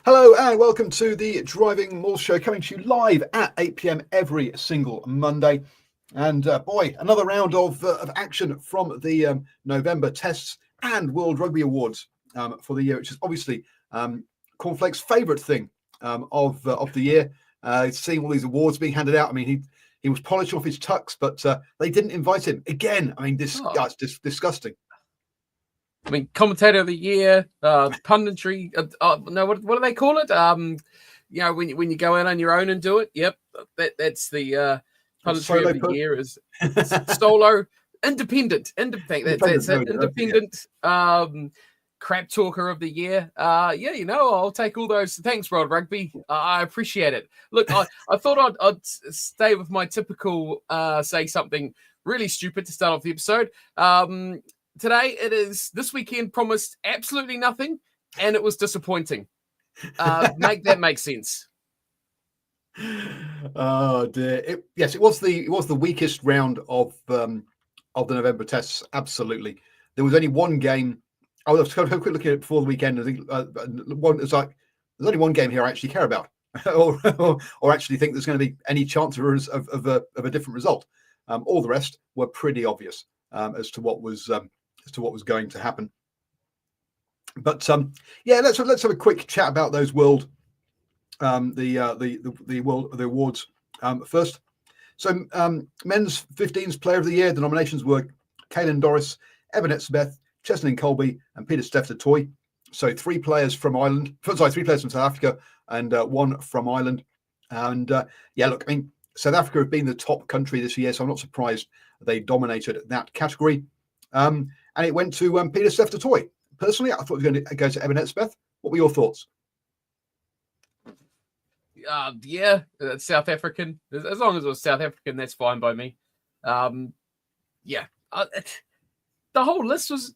Hello and welcome to the DrivingMaul show, coming to you live at 8 p.m. every single Monday. And boy, another round of action from the November tests and World Rugby Awards for the year, which is obviously Cornflake's favourite thing of the year. Seeing all these awards being handed out. I mean, he was polishing off his tux, but they didn't invite him again. I mean, this guy's just disgusting. I mean, commentator of the year, punditry. No, what do they call it? When you go out on your own and do it. Yep, that's the punditry of the year is solo, independent. That's it. Independent. Crap talker of the year. I'll take all those. Thanks, World Rugby. I appreciate it. Look, I thought I'd stay with my typical say something really stupid to start off the episode. Today, this weekend promised absolutely nothing, and it was disappointing. Make that make sense. Oh dear! It was the weakest round of the November tests. Absolutely, there was only one game. I was kind of a quick look at it before the weekend. I think there's only one game here I actually care about, or actually think there's going to be any chance of a different result. All the rest were pretty obvious as to what was going to happen. But let's have a quick chat about those the awards first. So men's 15s Player of the Year, the nominations were Caelan Doris, Evan Etzebeth, Cheslin Colby, and Peter Steph Toy. So three players from South Africa and one from Ireland. And look, I mean, South Africa have been the top country this year, so I'm not surprised they dominated that category. And it went to Peter Steph Toy. Personally, I thought it was going to go to Evan Etzebeth. What were your thoughts? That's South African. As long as it was South African, that's fine by me. The whole list was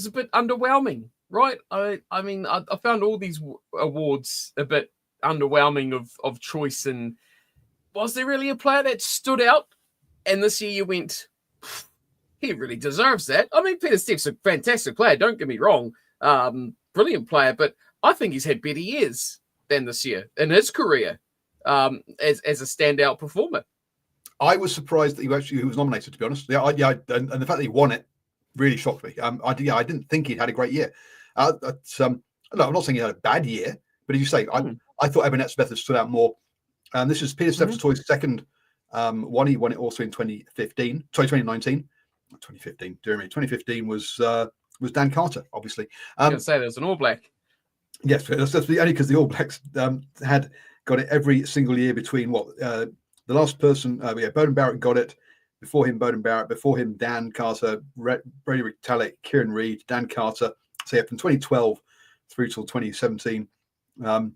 a bit underwhelming, right? I mean, I found all these awards a bit underwhelming of choice. And was there really a player that stood out? And this year you went, he really deserves that. I mean, Peter Steph's a fantastic player, don't get me wrong. Brilliant player, but I think he's had better years than this year in his career as a standout performer. I was surprised that he was nominated, to be honest. And the fact that he won it really shocked me. I didn't think he'd had a great year. I'm not saying he had a bad year, but as you say, I thought Evan Etzebeth had stood out more. And this is Peter Steph Toy's second one. He won it also in 2019. 2015, dear me. 2015 was Dan Carter, obviously. I was going to say there's an All Black. Yes, that's only because the All Blacks had got it every single year between the last person, Beauden Barrett got it, before him Beauden Barrett, before him Dan Carter, Brady Retallick, Kieran Reid, Dan Carter. So from 2012 through till 2017. In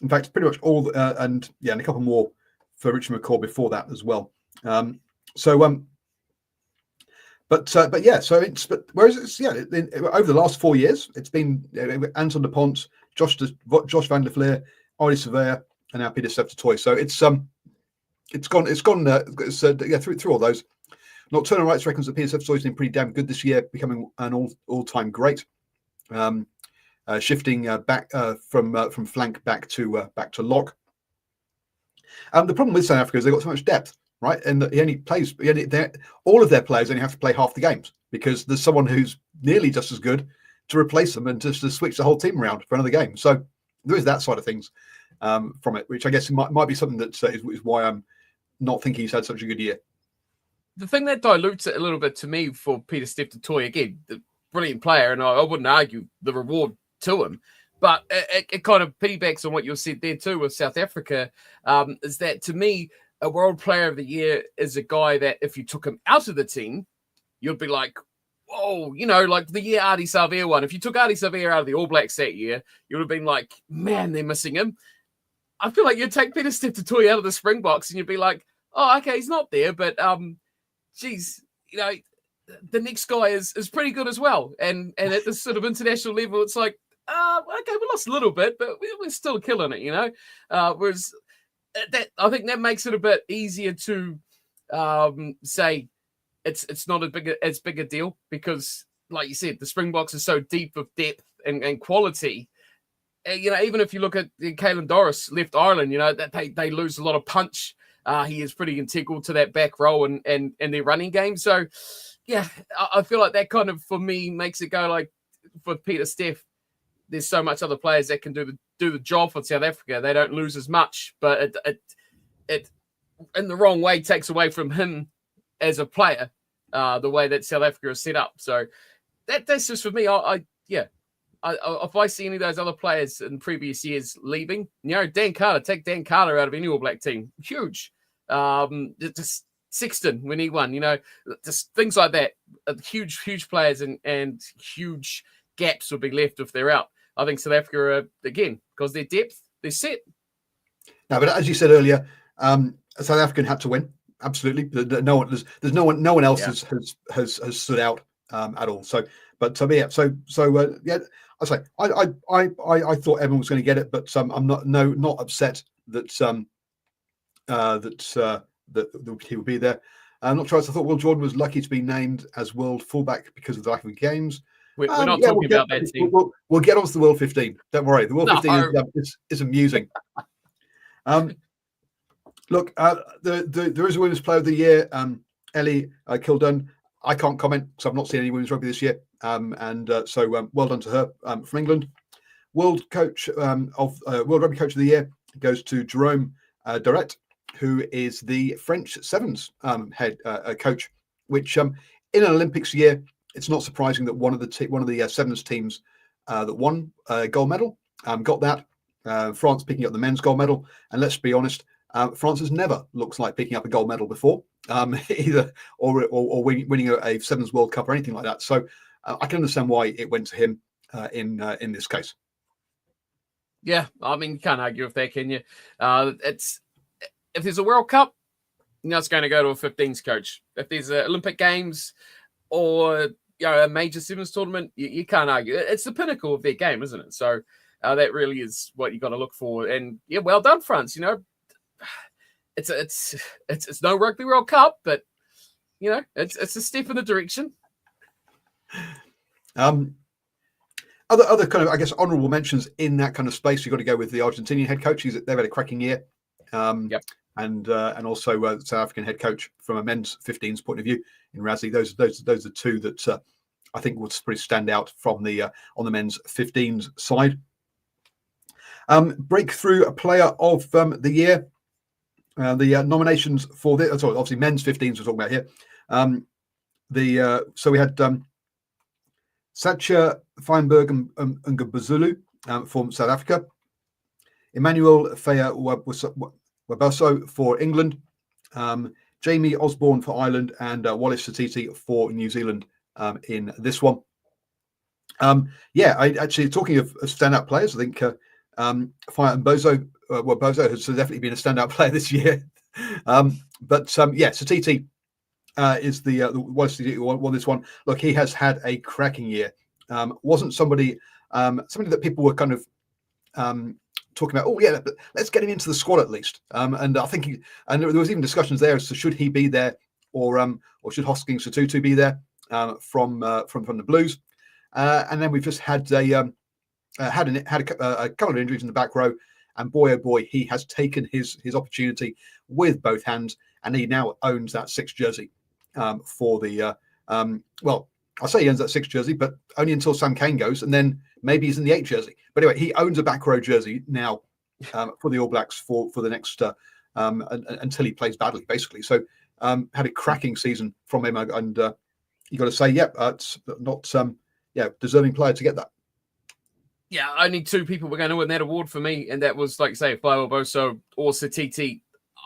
fact, pretty much all, and a couple more for Richard McCaw before that as well. Whereas over the last 4 years, it's been Anton de Pont, Josh van der Fleer, Ollie Surveyor, and now Peter Steph Toy. So it's gone through all those. Nocturnal rights reckons that Peter Steph Toy's been pretty damn good this year, becoming an all-time great. Shifting back from flank back to lock. The problem with South Africa is they've got so much depth. Right, and he only plays. All of their players only have to play half the games because there's someone who's nearly just as good to replace them and just to switch the whole team around for another game. So there is that side of things from it, which I guess might be something that is why I'm not thinking he's had such a good year. The thing that dilutes it a little bit to me for Peter Steph Toy, again, the brilliant player, and I wouldn't argue the reward to him. But it kind of piggybacks on what you said there too with South Africa, is that to me, a World Player of the Year is a guy that if you took him out of the team, you'd be like, whoa, like the year Ardie Savea won. If you took Ardie Savea out of the All Blacks that year, you would have been like, man, they're missing him. I feel like you'd take Peter Steph Toy out of the Springboks and you'd be like, oh, okay, he's not there, but the next guy is pretty good as well. And at this sort of international level, it's like, okay, we lost a little bit, but we're still killing it, whereas that I think that makes it a bit easier to say it's not as big a deal because, like you said, the Springboks are so deep of depth and quality. even if you look at Caelan Doris left Ireland, that they lose a lot of punch. He is pretty integral to that back row and their running game. So, yeah, I feel like that kind of, for me, makes it go like, for Peter Steff, there's so much other players that can do the job for South Africa. They don't lose as much, but it in the wrong way takes away from him as a player, the way that South Africa is set up. So that's just for me. If I see any of those other players in previous years leaving, Dan Carter, take Dan Carter out of any All Black team, huge. Just Sexton when he won, just things like that. Huge players and huge gaps would be left if they're out. I think South Africa are, again, because their depth, they're set. No, but as you said earlier, South African had to win. Absolutely, there's no one else has stood out at all. So, but to me, I say I thought everyone was going to get it, but I'm not upset that he would be there. I'm not sure. I thought Will Jordan was lucky to be named as world fullback because of the lack of games. We're not talking about that team. We'll get on to the World 15. Don't worry. The World 15 is amusing. Look, there is a Women's Player of the Year, Ellie Kildun. I can't comment because I've not seen any women's rugby this year. So well done to her from England. World Rugby Coach of the Year goes to Jerome Doret, who is the French Sevens head coach. Which in an Olympics year, it's not surprising that one of the Sevens teams that won a gold medal got that. France picking up the men's gold medal, and let's be honest, France has never looked like picking up a gold medal before, either or winning a Sevens World Cup or anything like that. So I can understand why it went to him in this case. Yeah, I mean, you can't argue with that, can you? It's if there's a World Cup, it's going to go to a 15s coach. If there's Olympic Games or a major Sevens tournament, you can't argue. It's the pinnacle of their game, isn't it? So that really is what you got to look for. And yeah, well done, France. It's no Rugby World Cup, but it's a step in the direction. Other kind of, I guess, honourable mentions in that kind of space. You've got to go with the Argentinian head coach. They've had a cracking year. Yep. And also South African head coach from a men's 15s point of view in Rassie. Those are two that I think would pretty stand out from the on the men's 15s side. Breakthrough player of the year. The nominations for this, obviously men's 15s we're talking about here. So we had Satya Feinberg and Ngabazulu from South Africa. Emmanuel Fea Wabaso for England. Jamie Osborne for Ireland, and Wallace Satiti for New Zealand in this one. I actually, talking of standout players, I think Fire and Bozo has definitely been a standout player this year. Satiti is the Wallace Satiti won this one. Look, he has had a cracking year. Wasn't somebody that people were kind of talking about, but let's get him into the squad at least. And I think there was even discussions there as to should he be there or should Hoskins Sotutu be there from the Blues. And then we've just had a couple of injuries in the back row, and boy oh boy, he has taken his opportunity with both hands, and he now owns that 6 jersey for the I'll say he owns that 6 jersey, but only until Sam Cane goes, and then maybe he's in the 8 jersey. But anyway, he owns a back row jersey now for the All Blacks for the next until he plays badly, basically. So had a cracking season from him, and you got to say, it's not deserving player to get that. Yeah, only 2 people were going to win that award for me, and that was, like, say, Fire Boso or Satiti.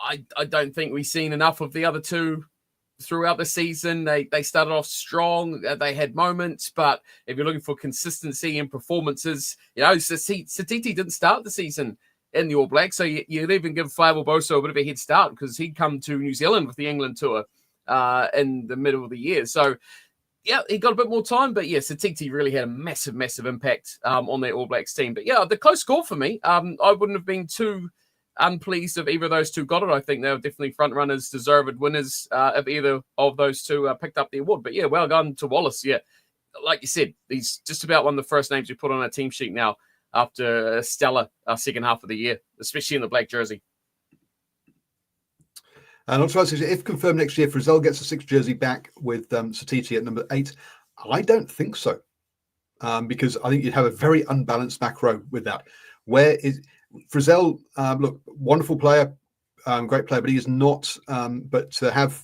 I don't think we've seen enough of the other 2 throughout the season. They started off strong. They had moments, but if you're looking for consistency in performances, Satiti didn't start the season in the All Blacks, so you'd even give Fire Boso a bit of a head start because he'd come to New Zealand with the England tour in the middle of the year. So, yeah, he got a bit more time, but Satiti really had a massive, massive impact on their All Blacks team. But the close call for me. I wouldn't have been too unpleased if either of those 2 got it. I think they were definitely front runners, deserved winners if either of those 2 picked up the award. But well done to Wallace. Yeah, like you said, he's just about one of the first names you put on a team sheet now. after a stellar second half of the year, especially in the black jersey. And also, if confirmed next year, Frizzell gets a 6 jersey back with Satiti at number 8. I don't think so, because I think you'd have a very unbalanced back row with that. Where is Frizzell? Look, wonderful player, great player, but he is not. But to have,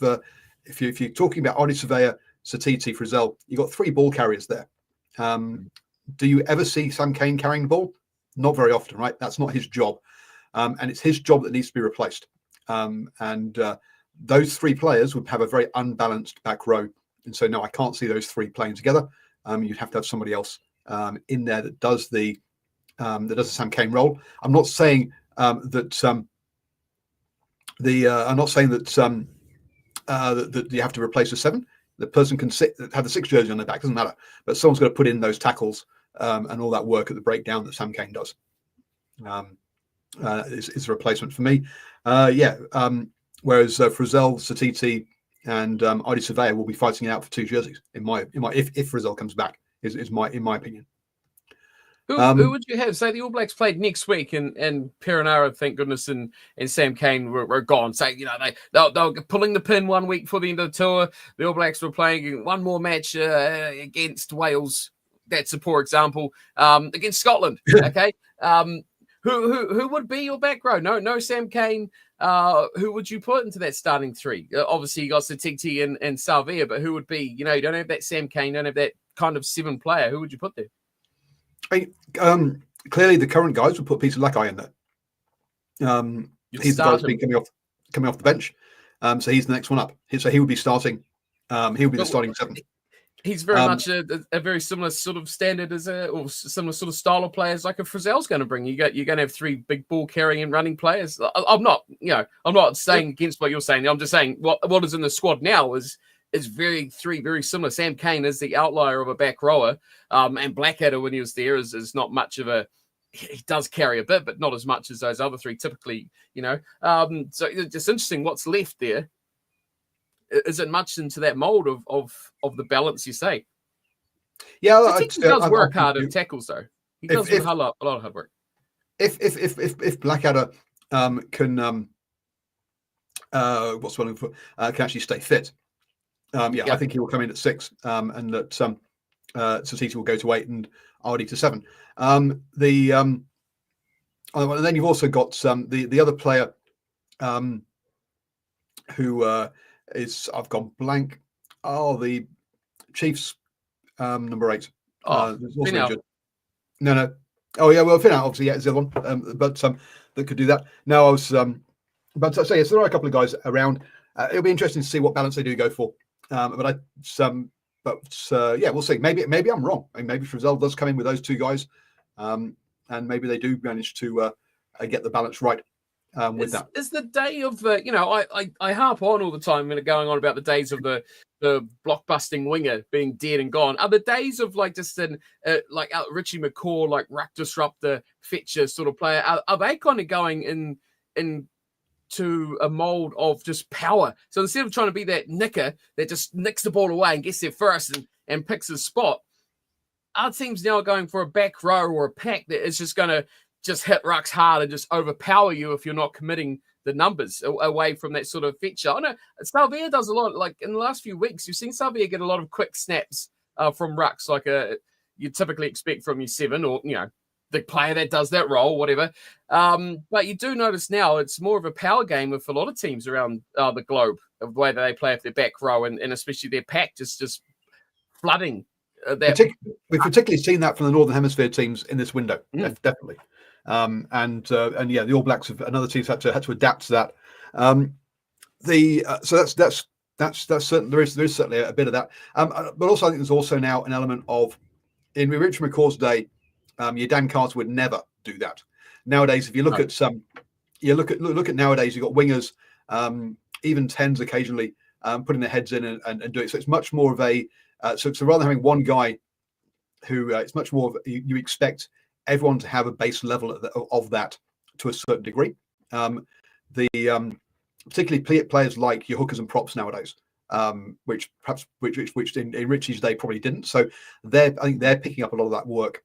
if you're talking about Arnie Surveyor, Satiti, Frizzell, you've got 3 ball carriers there. Do you ever see Sam Cane carrying the ball? Not very often, right? That's not his job, and it's his job that needs to be replaced. Those 3 players would have a very unbalanced back row, and so no, I can't see those 3 playing together. You'd have to have somebody else in there that does the Sam Cane role. I'm not saying that that you have to replace a 7. The person can have the 6 jersey on their back, doesn't matter, but someone's got to put in those tackles and all that work at the breakdown that Sam Cane does. Is a replacement for me. Whereas Frizzell, Satiti, and Arnie Surveyor will be fighting it out for 2 jerseys. If Frizzell comes back, is my opinion. Who would you have? Say the All Blacks played next week, and Perenara, thank goodness, and Sam Cane were gone. Say they were pulling the pin 1 week before the end of the tour. The All Blacks were playing one more match against Wales. That's a poor example. Against Scotland. Okay. Who would be your back row? No Sam Cane. Who would you put into that starting 3? Obviously, you got Satiti and Salvia, but who would be? You don't have that Sam Cane, don't have that kind of 7 player. Who would you put there? Clearly, the current guys would put Peter Lakai in there. He's the guy that's been coming off the bench. So he's the next one up. So he would be starting. He would be the starting 7. He's very much a very similar sort of standard or similar sort of style of players like a Frizzell's going to bring. You're going to have 3 big ball carrying and running players. I'm not saying against what you're saying. I'm just saying what is in the squad now is 3 very similar. Sam Cane is the outlier of a back rower, and Blackadder when he was there is not much of a. He does carry a bit, but not as much as those other 3 typically. So it's just interesting what's left there. Is it much into that mold of the balance you say? Yeah, he does work hard in tackles though. He does a lot of hard work. If Blackadder can can actually stay fit, I think he will come in at 6, and that Satiti will go to 8 and Ardi to 7. And then you've also got the other player who. I've gone blank. The Chiefs number 8. No. Oh yeah, well Finau obviously is the other one, but that could do that. No, I was but so yes, there are a couple of guys around. It'll be interesting to see what balance they do go for. We'll see. Maybe I'm wrong. Maybe Frizzell does come in with those 2 guys, and maybe they do manage to get the balance right. With that is the day of the I harp on all the time when going on about the days of the blockbusting winger being dead and gone. Are the days of just an Richie McCaw, like ruck disruptor, fetcher sort of player, are they kind of going into a mold of just power? So instead of trying to be that nicker that just nicks the ball away and gets there first and picks his spot, our team's now going for a back row or a pack that is just going to just hit rucks hard and just overpower you if you're not committing the numbers away from that sort of feature. I know Salvia does a lot. Like in the last few weeks, you've seen Salvia get a lot of quick snaps from rucks, like you typically expect from your 7 or the player that does that role, whatever. But you do notice now it's more of a power game with a lot of teams around the globe of the way that they play with their back row and especially their pack just flooding. We've particularly seen that from the Northern Hemisphere teams in this window, definitely. The All Blacks and other teams had to adapt to that. So that's certain. There is certainly a bit of that. But also I think there's also now an element of in Richard McCaw's day, your Dan Carter would never do that. Nowadays, if you look at look at nowadays, you've got wingers, even 10s occasionally, putting their heads in and doing it. So it's much more of a so rather than having one guy who it's much more of you expect everyone to have a base level of that to a certain degree. Particularly players like your hookers and props nowadays, which in Richie's day probably didn't. So I think they're picking up a lot of that work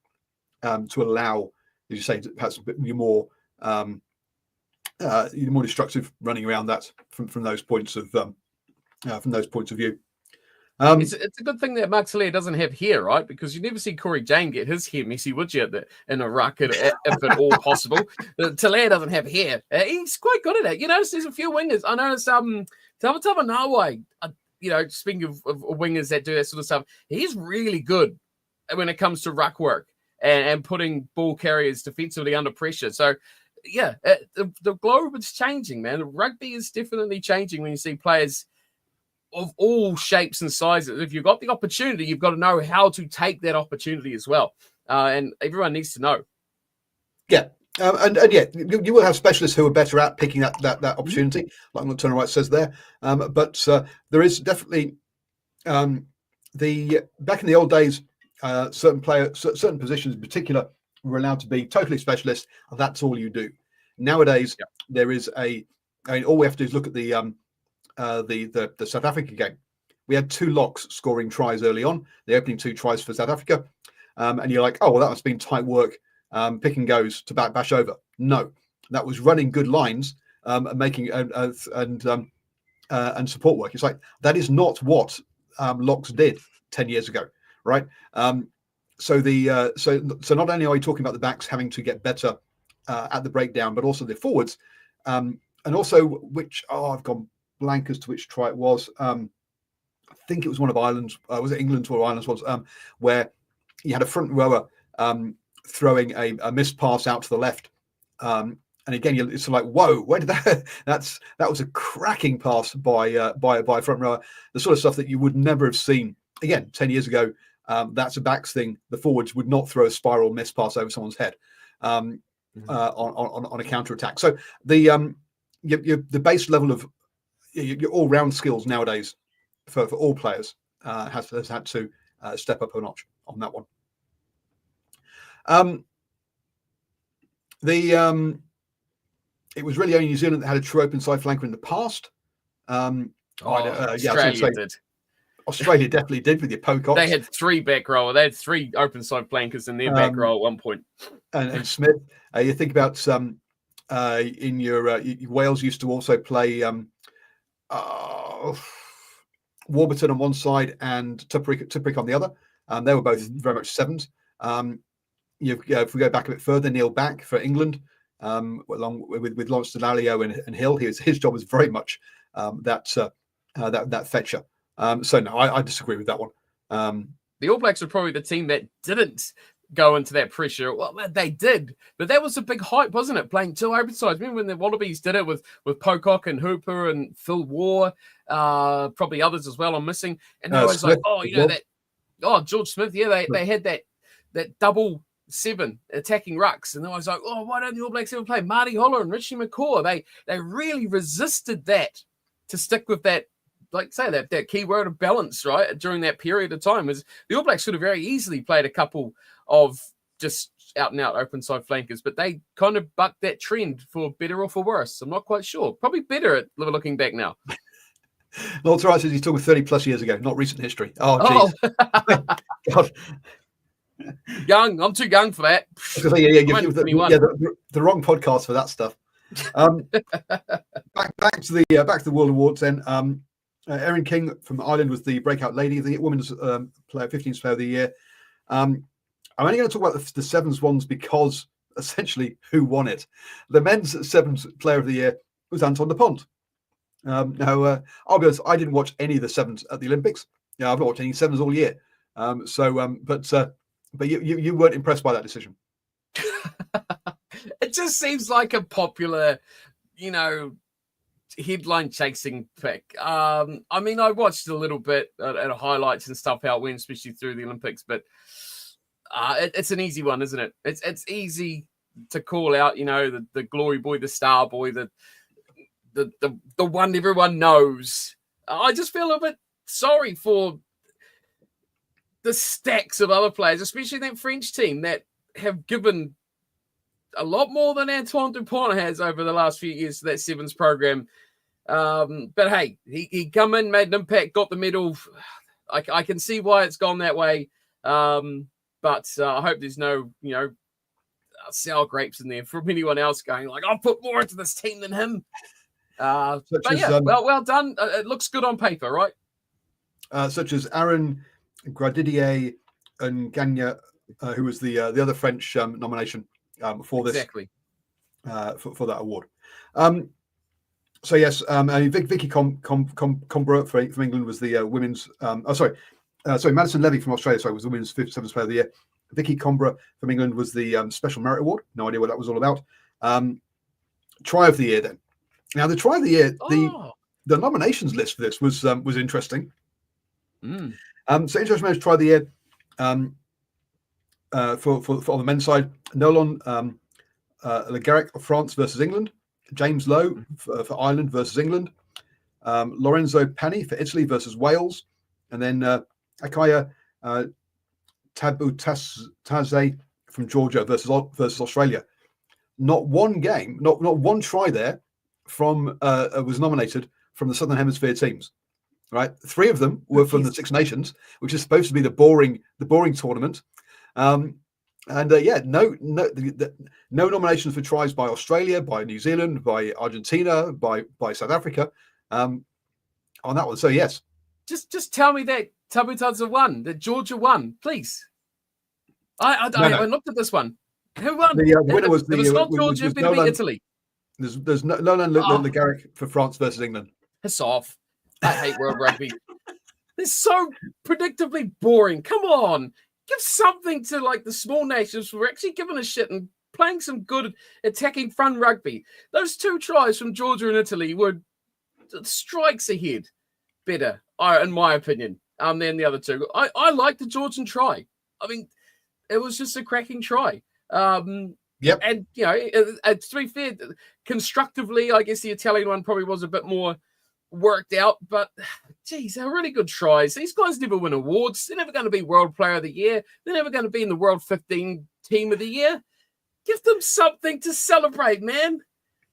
to allow as you say, perhaps you're more destructive running around that from those points of view. It's a good thing that Mark Talia doesn't have hair, right? Because you never see Corey Jane get his hair messy, would you? In a ruck, if at all possible. Talia doesn't have hair. He's quite good at it. You notice there's a few wingers. I noticed Tamatava Nawai, speaking of wingers that do that sort of stuff, he's really good when it comes to ruck work and putting ball carriers defensively under pressure. So, yeah, the globe is changing, man. Rugby is definitely changing when you see players of all shapes and sizes. If you've got the opportunity, you've got to know how to take that opportunity as well. And everyone needs to know. Yeah. And yeah, you will have specialists who are better at picking that opportunity, like what Turner White says there. But there is definitely back in the old days, certain positions in particular were allowed to be totally specialist, and that's all you do. Nowadays, there is all we have to do is look at the South Africa game. We had 2 locks scoring tries early on, the opening 2 tries for South Africa, and you're like, oh well, that must have been tight work, pick and goes to bash over. No, that was running good lines, and making and support work. It's like that is not what locks did 10 years ago, right? So not only are we talking about the backs having to get better at the breakdown, but also the forwards, and also I've gone blank as to which try it was. I think it was one of Ireland's. Was it England's or Ireland's was? Where you had a front rower throwing a missed pass out to the left, and again, it's like, whoa, where did that? That was a cracking pass by a front rower. The sort of stuff that you would never have seen again 10 years ago. That's a backs thing. The forwards would not throw a spiral missed pass over someone's head on a counter attack. So the base level of your all-round skills nowadays for all players has had to step up a notch on that one. It was really only New Zealand that had a true open side flanker in the past. Australia did. Australia definitely did with your Pocock. They had 3 back row. They had 3 open side flankers in their back row at one point. And Smith, you think about in your Wales used to also play Warburton on one side and Tuprick on the other. They were both very much 7s. If we go back a bit further, Neil Back for England, along with Lawrence Delalio and Hill, his job was very much that fetcher. So no, I disagree with that one. The All Blacks were probably the team that didn't go into that pressure. Well, they did, but that was a big hype, wasn't it? Playing 2 open sides. Remember when the Wallabies did it with Pocock and Hooper and Phil Waugh, probably others as well. I'm missing, and I was Smith, like, George Smith. Yeah, they had that double 7 attacking rucks, and I was like, why don't the All Blacks ever play Marty Holler and Richie McCaw? They really resisted that to stick with that. Like say that key word of balance, right? During that period of time, was the All Blacks could have very easily played a couple of just out and out open side flankers, but they kind of bucked that trend for better or for worse. I'm not quite sure. Probably better at looking back now. Well, it's right, says he's talking 30 plus years ago, not recent history. Oh, jeez. God. Young. I'm too young for that. The wrong podcast for that stuff. Back to the World Awards then. Erin King from Ireland was the breakout lady, the women's player, 15th player of the year. I'm only going to talk about the 7s ones because essentially who won it. The men's 7th player of the year was Anton de Pont. Now, I'll be honest, I didn't watch any of the 7s at the Olympics. I've not watched any 7s all year. But you weren't impressed by that decision. It just seems like a popular, headline chasing pick. I mean, I watched a little bit at highlights and stuff how it went, especially through the Olympics, but it's an easy one, isn't it? It's easy to call out, the glory boy, the star boy, the one everyone knows. I just feel a bit sorry for the stacks of other players, especially that French team that have given a lot more than Antoine Dupont has over the last few years to that 7s program. But hey, he come in, made an impact, got the medal. I can see why it's gone that way. But I hope there's no, sour grapes in there from anyone else going like, I'll put more into this team than him. But as, yeah, well done. It looks good on paper, right? Such as Aaron Gradidier and Gagne, who was the other French nomination for this for that award. So yes, Vicky Combra from England was the women's. Sorry, Madison Levy from Australia. Was the women's 57th player of the year. Vicky Combra from England was the Special Merit Award. No idea what that was all about. Try of the year then. Now the try of the year, the nominations list for this was interesting. So international try of the year for on the men's side, Nolan Le Garrec of France versus England, James Lowe for Ireland versus England, Lorenzo Pani for Italy versus Wales, and then Akaya Tabutaze from Georgia versus Australia. Not one game, not one try there from was nominated from the Southern Hemisphere teams. Right, 3 of them were from the Six Nations, which is supposed to be the boring tournament. No nominations for tries by Australia, by New Zealand, by Argentina, by South Africa on that one. So yes, just tell me that Tabutaza won, that Georgia won, please. I looked at this one. Who won? The winner was it was not Georgia, it beat Italy. There's Nolan Le Garrec for France versus England. Piss off. I hate World Rugby. It's so predictably boring. Come on. Give something to like the small nations who are actually giving a shit and playing some good attacking fun rugby. Those 2 tries from Georgia and Italy were strikes ahead better, in my opinion, than the other 2. I like the Georgian try. I mean, it was just a cracking try. Yep. And, to be fair, constructively, I guess the Italian one probably was a bit more worked out, but geez, they're really good tries. These guys never win awards. They're never going to be World Player of the Year. They're never going to be in the World 15 Team of the Year. Give them something to celebrate, man.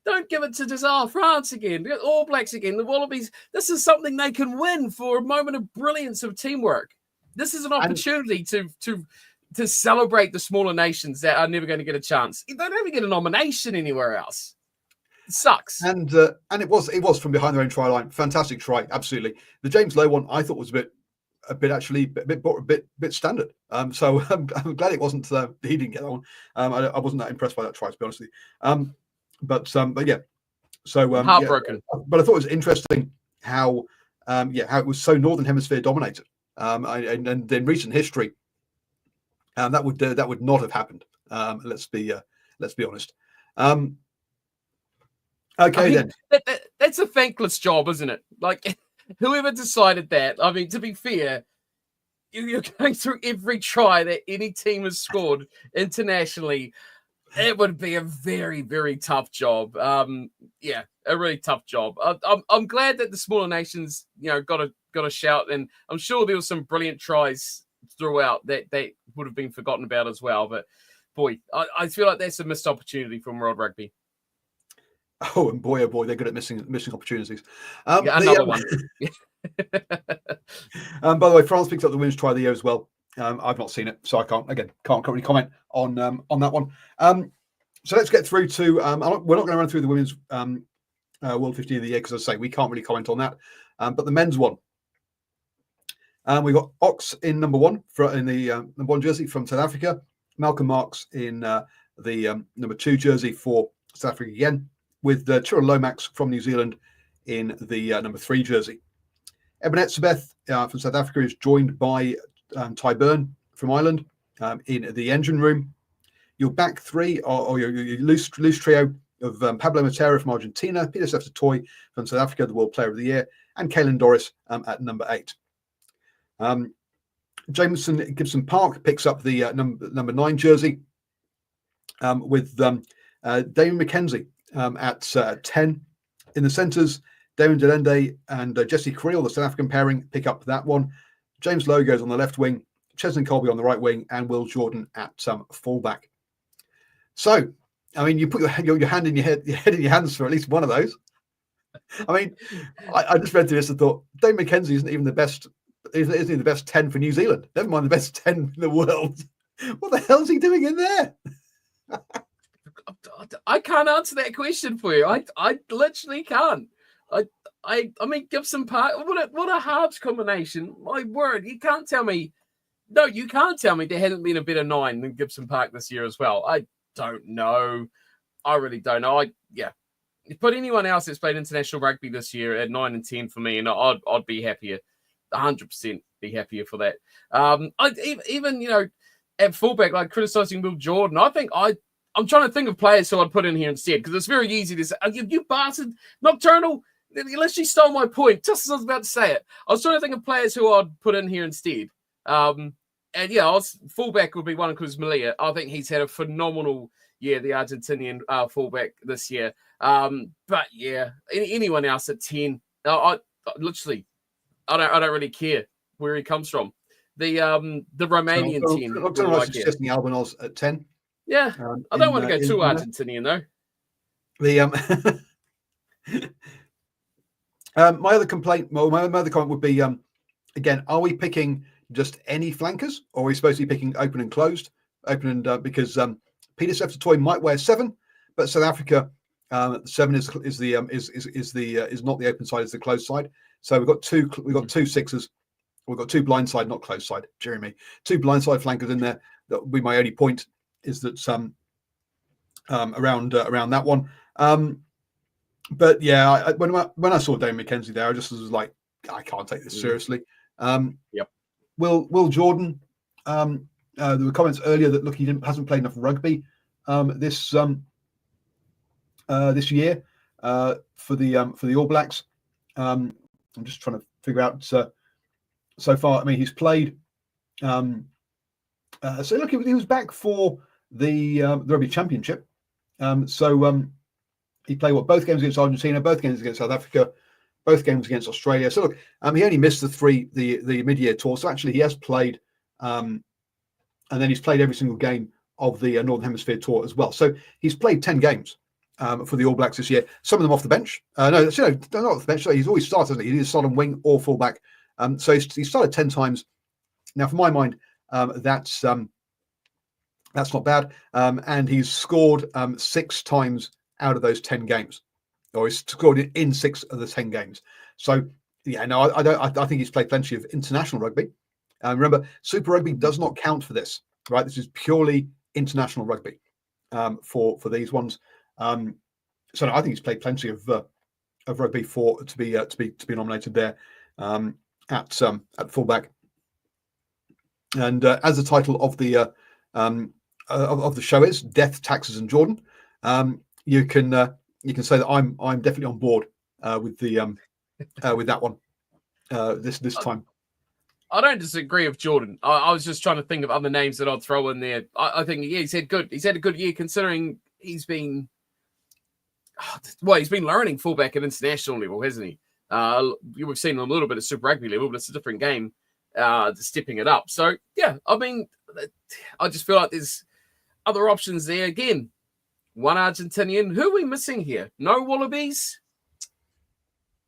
Don't give it to France again, All Blacks again, the Wallabies. This is something they can win for a moment of brilliance of teamwork. This is an opportunity to celebrate the smaller nations that are never going to get a chance. They don't even get a nomination anywhere else. Sucks. And it was from behind their own try line. Fantastic try, absolutely. The James Lowe one I thought was a bit standard. So I'm glad it wasn't he didn't get that one. I wasn't that impressed by that try, to be honest with you. But yeah. So heartbroken. Yeah. But I thought it was interesting how it was so Northern Hemisphere dominated. And in recent history, that would not have happened. Let's be honest. Okay, then. That's a thankless job, isn't it? Like, whoever decided that, I mean, to be fair, you're going through every try that any team has scored internationally. It would be a very, very tough job. A really tough job. I'm glad that the smaller nations, got a shout, and I'm sure there were some brilliant tries throughout that would have been forgotten about as well. But boy, I feel like that's a missed opportunity from World Rugby. Oh, and boy, they're good at missing opportunities. Another one. By the way, France picked up the women's try of the year as well. I've not seen it, so I can't really comment on that one. So let's get through to. We're not going to run through the women's World 15 of the year because, as I say, we can't really comment on that. But the men's one, we got Ox in number 1 in the number 1 jersey from South Africa. Malcolm Marks in the number 2 jersey for South Africa again, with Tyrrell Lomax from New Zealand in the number 3 jersey. Eben Etzebeth from South Africa is joined by Ty Byrne from Ireland in the engine room. Your back 3 or your loose trio of Pablo Matera from Argentina, Peter Steph-Toy from South Africa, the World Player of the Year, and Caelan Doris at number 8. Jameson Gibson Park picks up the number 9 jersey with Damon McKenzie at 10. In the centres, Damon Delende and Jesse Creel, the South African pairing, pick up that one. James Lowe goes on the left wing, Cheslin Colby on the right wing, and Will Jordan at fullback. So, I mean, you put your hand in your head in your hands for at least one of those. I mean, I just read through this and thought, Damon McKenzie isn't even the best. Isn't he the best 10 for New Zealand? Never mind the best 10 in the world. What the hell is he doing in there? I can't answer that question for you. I literally can't. I mean, Gibson Park. What a halves combination. My word, you can't tell me. No, you can't tell me there hasn't been a better 9 than Gibson Park this year as well. I don't know. I really don't know. Put anyone else that's played international rugby this year at 9 and 10 for me, and I'd be happier. 100% be happier for that. I'd even at fullback, like criticizing Will Jordan. I think I'm trying to think of players who I'd put in here instead, because it's very easy to say, you bastard, Nocturnal, you literally stole my point just as I was about to say it. I was trying to think of players who I'd put in here instead. Fullback would be one because Malia. I think he's had a phenomenal year, the Argentinian fullback this year. But yeah, anyone else at 10, I literally, I don't really care where he comes from. The Romanian 10. I'm suggesting Albanos at 10. Yeah, I don't want to go too Argentinian though. My other comment would be, again, are we picking just any flankers, or are we supposed to be picking open and closed? Because Peter Steph-Toy might wear 7, but South Africa 7 is not the open side, it's the closed side. So we've got two sixes. We've got 2 blindside, not close side. Jeremy, 2 blindside flankers in there. That would be my only point. Is that around that one? But yeah, when I saw Dane McKenzie there, I just was like, I can't take this seriously. Yep. Will Jordan? There were comments earlier that look, he hasn't played enough rugby this year for the All Blacks. I'm just trying to figure out. So far, I mean, he's played. So look, he was back for the Rugby Championship. He played both games against Argentina, both games against South Africa, both games against Australia. So look, he only missed the mid-year tour. So actually, he has played, and then he's played every single game of the Northern Hemisphere tour as well. So he's played 10 games for the All Blacks this year. Some of them off the bench. No, not off the bench. So he's always started, hasn't he? He either started on wing or fullback. So he started 10 times. Now, for my mind, that's not bad. And he's scored 6 times out of those 10 games, or he's scored in 6 of the 10 games. So yeah, no, I think he's played plenty of international rugby. Remember, Super Rugby does not count for this, right? This is purely international rugby for these ones. So no, I think he's played plenty of rugby to be nominated there at fullback. And as the title of the show is Death, Taxes, and Jordan, you can say that I'm definitely on board with that one this time. I don't disagree with Jordan. I was just trying to think of other names that I'd throw in there. I think he's had a good year considering he's been learning fullback at international level, hasn't he? We've seen him a little bit at Super Rugby level, but it's a different game. Stepping it up. So yeah, I mean, I just feel like there's other options there. Again, one Argentinian. Who are we missing here? No Wallabies?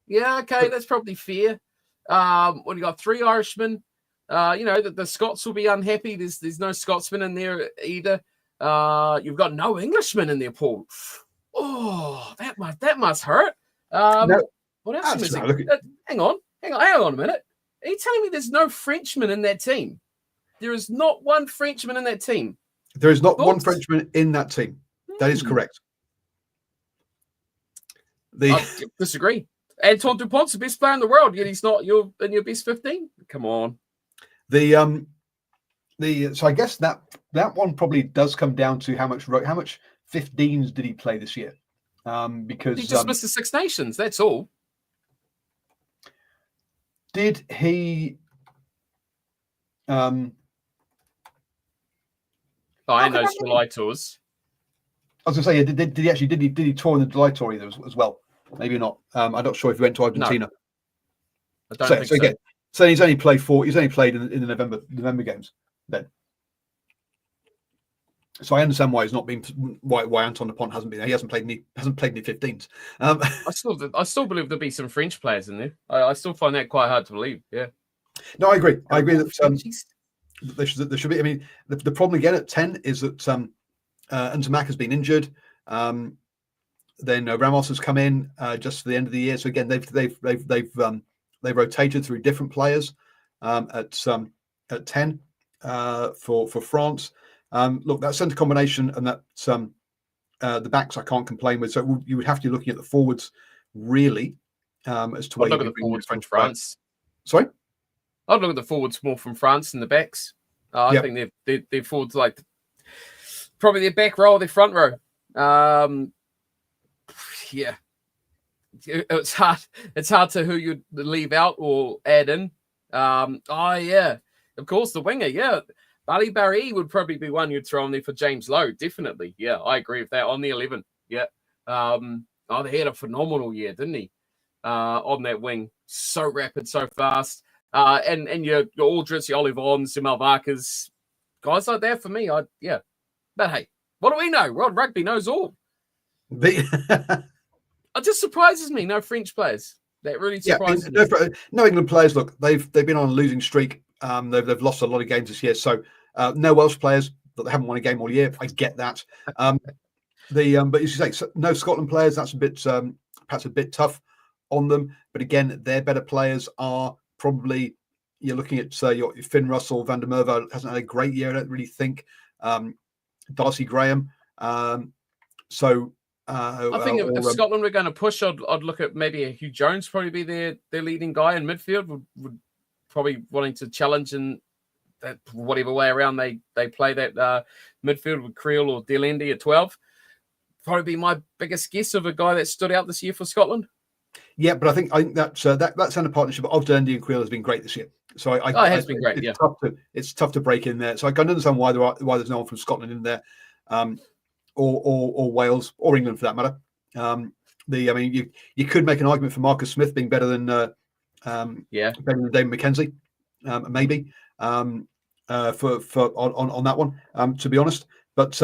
Yeah, okay, that's probably fair. What do you got? 3 Irishmen. The Scots will be unhappy. There's no Scotsman in there either. You've got no Englishman in there, Paul. Oh, that must hurt. No, what else is missing? Hang on a minute. Are you telling me there's no Frenchman in that team? There is not one Frenchman in that team. There is not one Frenchman in that team. That is correct. I disagree. Antoine Dupont's the best player in the world, yet he's not in your best 15. Come on. So I guess that one probably does come down to how much 15s did he play this year? Because he just missed the Six Nations. That's all. Did he? I know those July tours. I was going to say, did he tour in the July tour either as well? Maybe not. I'm not sure if he went to Argentina. No, I don't think so. Again, so he's only played in the November games then. So I understand why he's not been. Why Anton Dupont hasn't been there. He hasn't played any 15s. I still believe there'll be some French players in there. I still find that quite hard to believe. Yeah. No, I agree. I agree that there should be. I mean, the problem again at 10 is that Ntamack has been injured. Then Ramos has come in just for the end of the year. So again, they've rotated through different players at 10 for France. Look, that centre combination and that the backs I can't complain with. So you would have to be looking at the forwards really as to where I'd look at the forwards from France. Sorry, I'd look at the forwards more from France than the backs. I think they're forwards like probably their back row or their front row. Yeah, it's hard. It's hard to who you leave out or add in. Of course the winger. Yeah, Bali Barry would probably be one you'd throw in there for James Lowe. Definitely. Yeah, I agree with that on the 11. Yeah. They had a phenomenal year, didn't he? On that wing, so rapid, so fast. And your Aldrich, your Olivons, your Malvarkas, guys like that for me. But hey, what do we know? Rod Rugby knows all. It just surprises me. No French players. That really surprises me. No England players. Look, they've been on a losing streak. They've lost a lot of games this year. So no Welsh players, but they haven't won a game all year. I get that. But as you say, no Scotland players. That's a bit perhaps a bit tough on them. But again, their better players are probably, you're looking at your Finn Russell, Van der Merwe hasn't had a great year. I don't really think. Darcy Graham. I think if Scotland were going to push, I'd look at maybe a Hugh Jones probably be their leading guy in midfield. Would probably wanting to challenge in that whatever way around they play that midfield with Creel or Delendi at 12. Probably be my biggest guess of a guy that stood out this year for Scotland. Yeah, but I think that centre partnership of Delendi and Creel has been great this year. So it has been great. It's tough to break in there. So I can understand why there's no one from Scotland in there. Or Wales or England for that matter. You could make an argument for Marcus Smith being better than David McKenzie, maybe for on that one. To be honest, but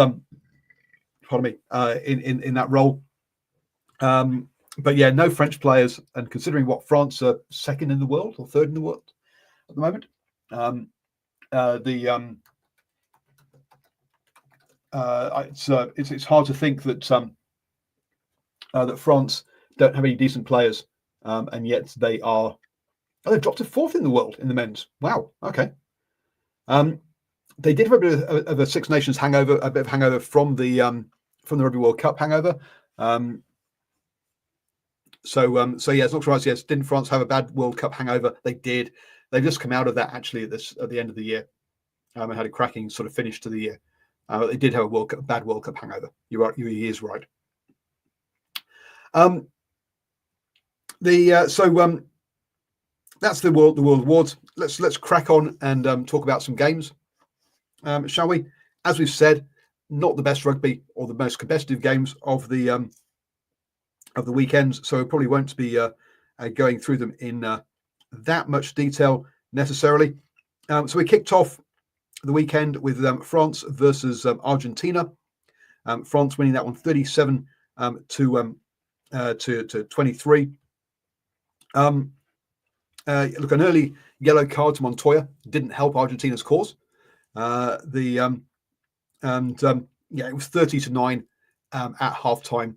pardon me, in that role. But yeah, no French players, and considering what France are second in the world or third in the world at the moment, it's hard to think that that France don't have any decent players, and yet they've dropped to fourth in the world in the men's. Wow. Okay. They did have a bit of a Six Nations hangover, a bit of hangover from the Rugby World Cup hangover. So it's not surprising. Yes, didn't France have a bad World Cup hangover? They did. They've just come out of that actually at the end of the year, and had a cracking sort of finish to the year. They did have a bad World Cup hangover. He is right. That's the World Awards. Let's crack on and talk about some games, shall we? As we've said, not the best rugby or the most competitive games of the weekends, so we probably won't be going through them in that much detail necessarily. So we kicked off the weekend with France versus Argentina. France winning that one 37 to 23. Look, an early yellow card to Montoya didn't help Argentina's cause. It was 30-9 at halftime.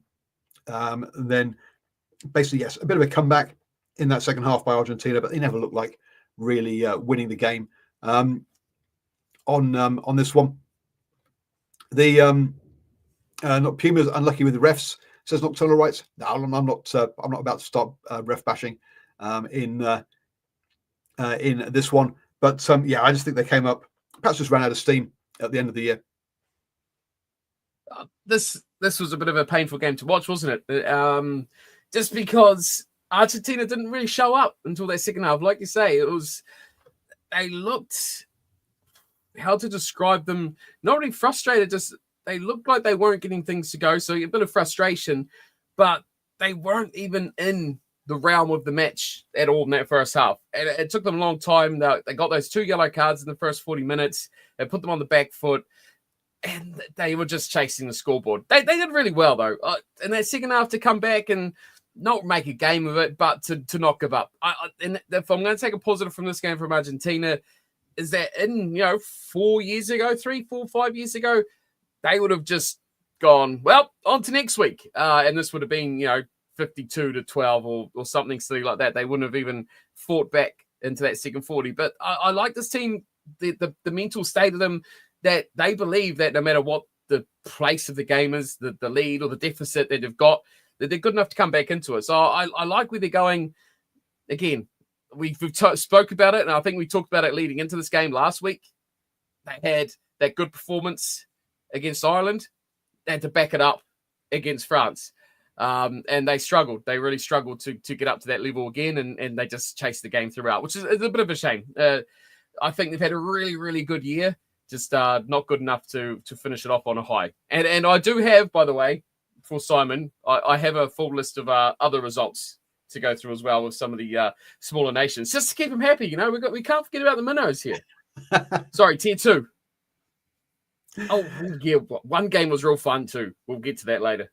And then basically, yes, a bit of a comeback in that second half by Argentina, but they never looked like really winning the game. On this one, the Puma's unlucky with the refs, says Nocturnal Rights. No, I'm not about to start ref bashing in this one, but I just think they came up, perhaps just ran out of steam at the end of the year. This was a bit of a painful game to watch, wasn't it? Just because Argentina didn't really show up until their second half. Like you say, they looked, how to describe them, not really frustrated, just they looked like they weren't getting things to go. So a bit of frustration, but they weren't even in the realm of the match at all in that first half. And it took them a long time. They got those 2 yellow cards in the first 40 minutes. They put them on the back foot, and they were just chasing the scoreboard. They did really well, though. In that second half, to come back and not make a game of it, but to not give up. And if I'm going to take a positive from this game from Argentina, is that in 4 years ago, 3, 4, 5 years ago, they would have just gone, well, on to next week. And this would have been, 52-12 or something silly like that. They wouldn't have even fought back into that second 40. But I like this team, the mental state of them, that they believe that no matter what the place of the game is, the lead or the deficit that they've got, that they're good enough to come back into it. So I like where they're going. Again, we've spoke about it, and I think we talked about it leading into this game last week. They had that good performance against Ireland. They had to back it up against France. And they struggled. They really struggled to get up to that level again, and they just chased the game throughout, which is a bit of a shame. I think they've had a really, really good year, just not good enough to finish it off on a high. And I do have, by the way, for Simon, I have a full list of other results to go through as well with some of the smaller nations, just to keep them happy. We can't forget about the minnows here. Sorry, tier 2. Oh, yeah, one game was real fun too. We'll get to that later.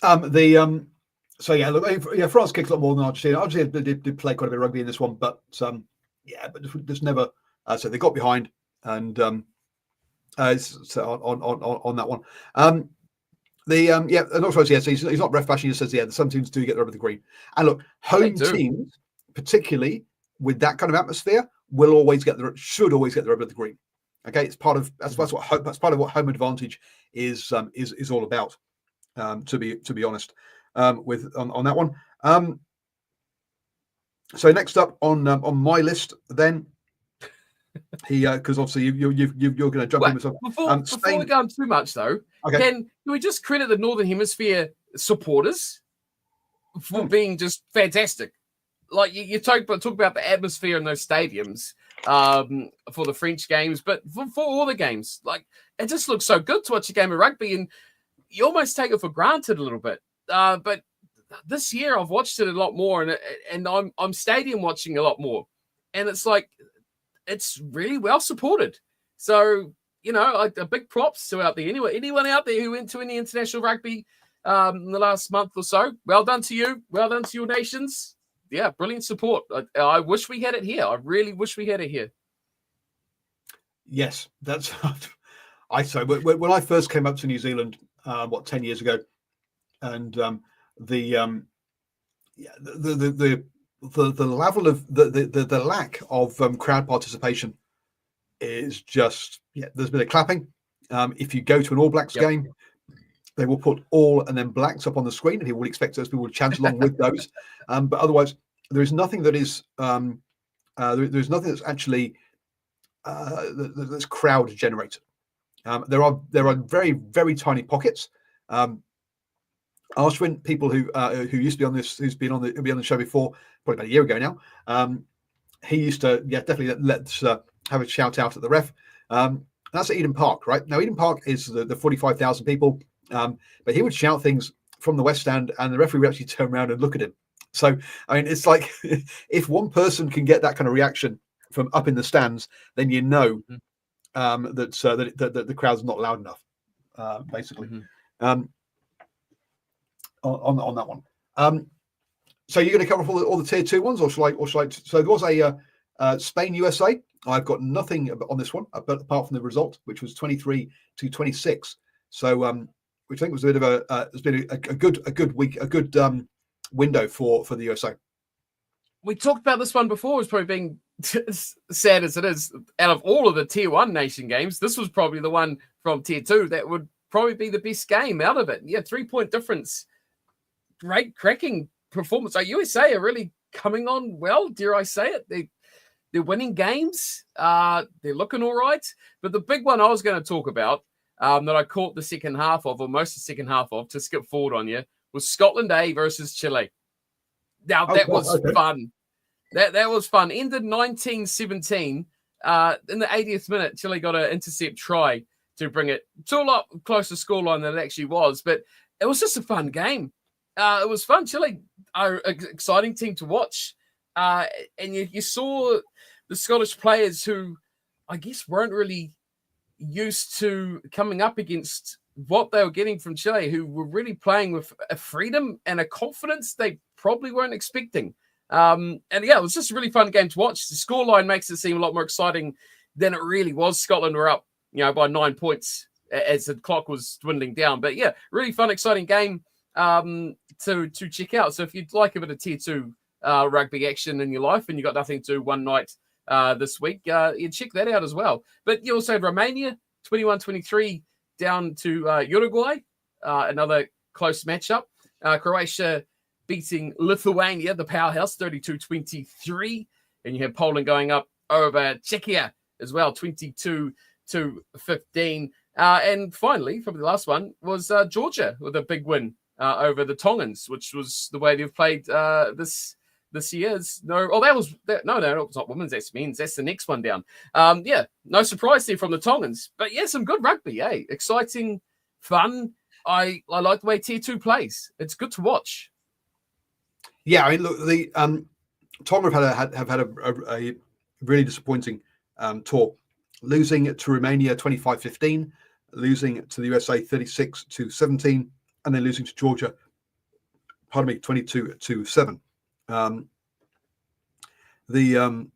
So yeah, look, France kicks a lot more than Argentina. Argentina did play quite a bit of rugby in this one, but just never. So they got behind, and so on that one. And also yes, he's not ref bashing. He says some teams do get the rub of the green. And look, home teams, particularly with that kind of atmosphere, should always get the rub of the green. Okay, that's part of what home advantage is all about. To be honest, on that one. So next up on my list, then because obviously you're going to jump in with something. Before we go on too much though, can we just credit the Northern Hemisphere supporters for being just fantastic? Like you talk about the atmosphere in those stadiums for the French games, but for all the games, like it just looks so good to watch a game of rugby, and you almost take it for granted a little bit. But this year I've watched it a lot more, and I'm stadium watching a lot more, and it's like it's really well supported. So a big props to out there. Anyone out there who went to any international rugby in the last month or so, well done to you. Well done to your nations. Yeah, brilliant support. I wish we had it here. I really wish we had it here. Yes, that's. I say when I first came up to New Zealand, 10 years ago, and the level of the lack of crowd participation is just there's been a clapping. If you go to an All Blacks game, they will put all and then blacks up on the screen, and he will expect those people to chant along with those. But otherwise, there is nothing that is there's nothing that's actually that's crowd generated. There are very, very tiny pockets. Ashwin, people who used to be on this, who's been on the show before, probably about a year ago now. He used to definitely let's have a shout out at the ref. That's at Eden Park, right? Now Eden Park is the 45,000 people, but he would shout things from the West Stand, and the referee would actually turn around and look at him. So I mean, it's like if one person can get that kind of reaction from up in the stands, then that the crowd's not loud enough, basically. On that one. So you're going to cover all the tier 2 ones, or shall I? So there was a Spain USA. I've got nothing on this one, apart from the result, which was 23-26. So which I think was a bit of it's been a good week, a good window for the USA. We talked about this one before. It's probably being sad as it is. Out of all of the tier 1 nation games, this was probably the one from tier 2 that would probably be the best game out of it. Yeah, 3-point difference. Great cracking performance. Like USA are really coming on well, dare I say it. They're winning games. They're looking all right. But the big one I was going to talk about that I caught the second half of, or most of the second half of, to skip forward on you, was Scotland A versus Chile. Now, that was fun. That was fun. Ended 19-17. In the 80th minute, Chile got an intercept try to bring it to a lot closer scoreline than it actually was. But it was just a fun game. It was fun. Chile are an exciting team to watch. And you saw the Scottish players who, I guess, weren't really used to coming up against what they were getting from Chile, who were really playing with a freedom and a confidence they probably weren't expecting. And yeah, it was just a really fun game to watch. The scoreline makes it seem a lot more exciting than it really was. Scotland were up, by 9 points as the clock was dwindling down. But yeah, really fun, exciting game to check out. So if you'd like a bit of Tier 2 rugby action in your life and you've got nothing to do one night this week, you check that out as well. But you also had Romania 21-23 down to Uruguay, another close matchup. Croatia beating Lithuania, the powerhouse, 32-23. And you have Poland going up over Czechia as well, 22-15. And finally, probably the last one, was Georgia with a big win over the Tongans, which was the way they've played this year's. That was not women's, that's men's. That's the next one down. No surprise there from the Tongans. But yeah, some good rugby, eh? Exciting, fun. I like the way Tier 2 plays. It's good to watch. Yeah, I mean, look, the Tonga have had a really disappointing tour, losing to Romania 25-15, losing to the USA 36-17, and then losing to Georgia, 22-7. The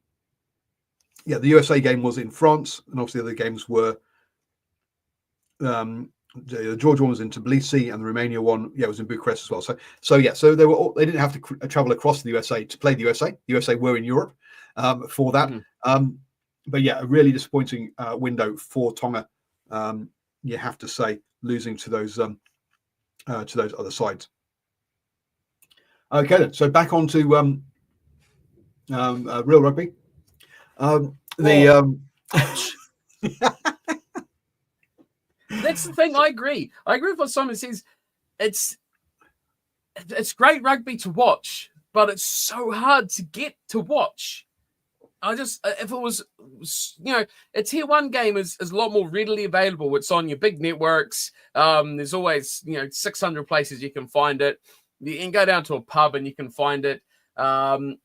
USA game was in France, and obviously the other games were the Georgia one was in Tbilisi, and the Romania one, was in Bucharest as well. So they didn't have to travel across the USA to play the USA. The USA were in Europe for that. But yeah, a really disappointing window for Tonga. You have to say, losing to those other sides. Okay, then. So back on to real rugby. That's the thing. I agree with what Simon says. It's great rugby to watch, but it's so hard to get to watch. If it was, a Tier 1 game is a lot more readily available. It's on your big networks. There's always, 600 places you can find it. You can go down to a pub and you can find it.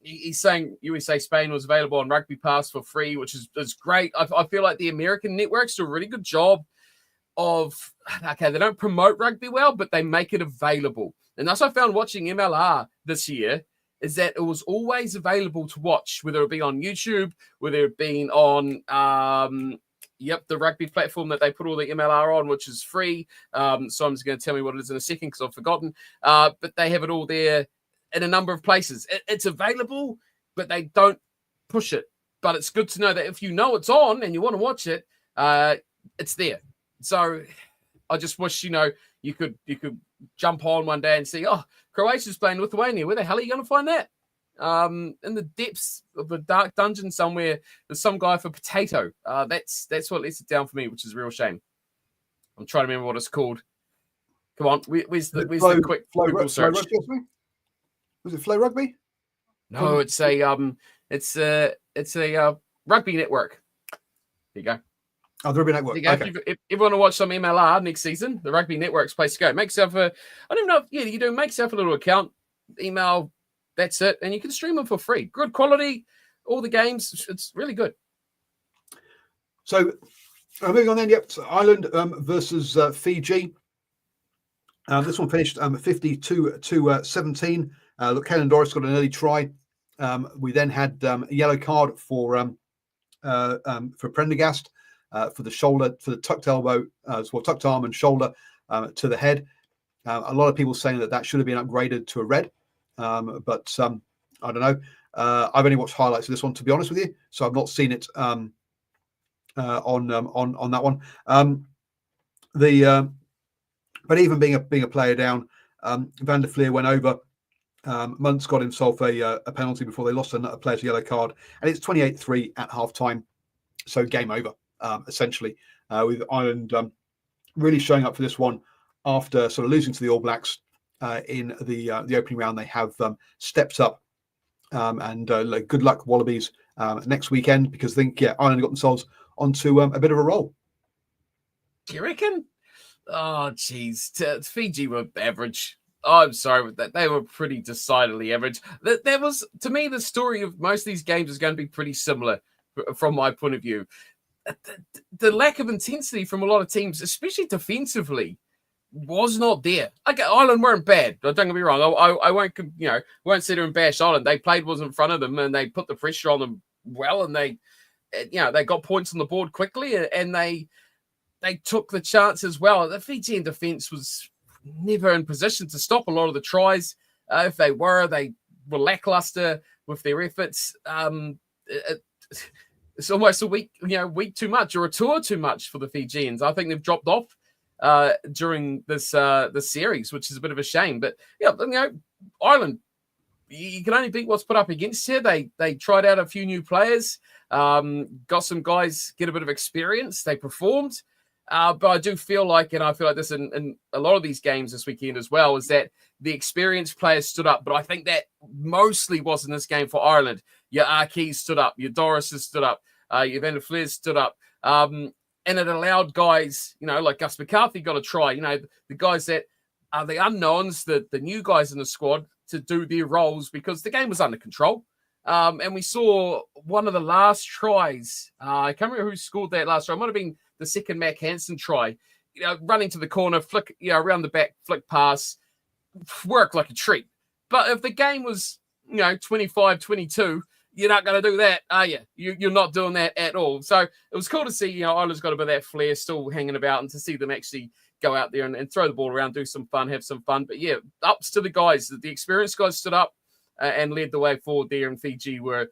He's saying USA Spain was available on Rugby Pass for free, which is great. I feel like the American networks do a really good job of, they don't promote rugby well, but they make it available. And that's what I found watching MLR this year, is that it was always available to watch, whether it be on YouTube, whether it be on the rugby platform that they put all the MLR on, which is free. Simon's going to tell me what it is in a second because I've forgotten. But they have it all there in a number of places. It's available, but they don't push it. But it's good to know that if you know it's on and you want to watch it, it's there. So I just wish, you could jump on one day and see, Croatia's playing Lithuania. Where the hell are you going to find that? In the depths of a dark dungeon somewhere, there's some guy for potato. That's what lets it down for me, which is a real shame. I'm trying to remember what it's called. Come on, where's the quick Google search? Was it Flow Rugby? No, it's a rugby network. There you go. Oh, the Rugby Network. Okay. If you want to watch some MLR next season, the Rugby Network's place to go. Make yourself make yourself a little account, email, that's it, and you can stream them for free. Good quality, all the games. It's really good. So, moving on then, so Ireland versus Fiji. This one finished 52-17. Look, Caelan Doris got an early try. We then had a yellow card for Prendergast. For the shoulder, for the tucked elbow, tucked arm and shoulder to the head. A lot of people saying that should have been upgraded to a red, but I don't know. I've only watched highlights of this one, to be honest with you, so I've not seen it on that one. But even being a player down, Van der Fleer went over. Muntz got himself a penalty before they lost a player's yellow card, and it's 28-3 at half time, so game over. Essentially, with Ireland really showing up for this one after sort of losing to the All Blacks in the opening round. They have stepped up, and good luck Wallabies next weekend, because I think Ireland got themselves onto a bit of a roll. Do you reckon? Oh, geez, Fiji were average. Oh, I'm sorry with that. They were pretty decidedly average. That was, to me, the story of most of these games is going to be pretty similar from my point of view. The lack of intensity from a lot of teams, especially defensively, was not there. Okay, Ireland weren't bad. Don't get me wrong. I won't sit here and bash Ireland. They played was in front of them, and they put the pressure on them well, and they got points on the board quickly, and they they took the chance as well. The Fijian defence was never in position to stop a lot of the tries. If they were lackluster with their efforts. It's almost a week too much or a tour too much for the Fijians. I think they've dropped off during this series, which is a bit of a shame. But Ireland, you can only beat what's put up against you. They tried out a few new players, got some guys get a bit of experience. They performed. But I do feel like, and I feel like this in a lot of these games this weekend as well, is that the experienced players stood up. But I think that mostly was in this game for Ireland. Your Arkeys stood up, your Dorises stood up, your Van der Fleers stood up. And it allowed guys, like Gus McCarthy got a try, the guys that are the unknowns, the new guys in the squad to do their roles because the game was under control. And we saw one of the last tries. I can't remember who scored that last try. It might have been the second Mac Hansen try, running to the corner, flick, around the back, flick pass, worked like a treat. But if the game was, 25-22, you're not going to do that, are you? You're not doing that at all. So it was cool to see, Ireland's got a bit of that flair still hanging about and to see them actually go out there and throw the ball around, do some fun, have some fun. But yeah, ups to the guys. The experienced guys stood up and led the way forward there, and Fiji were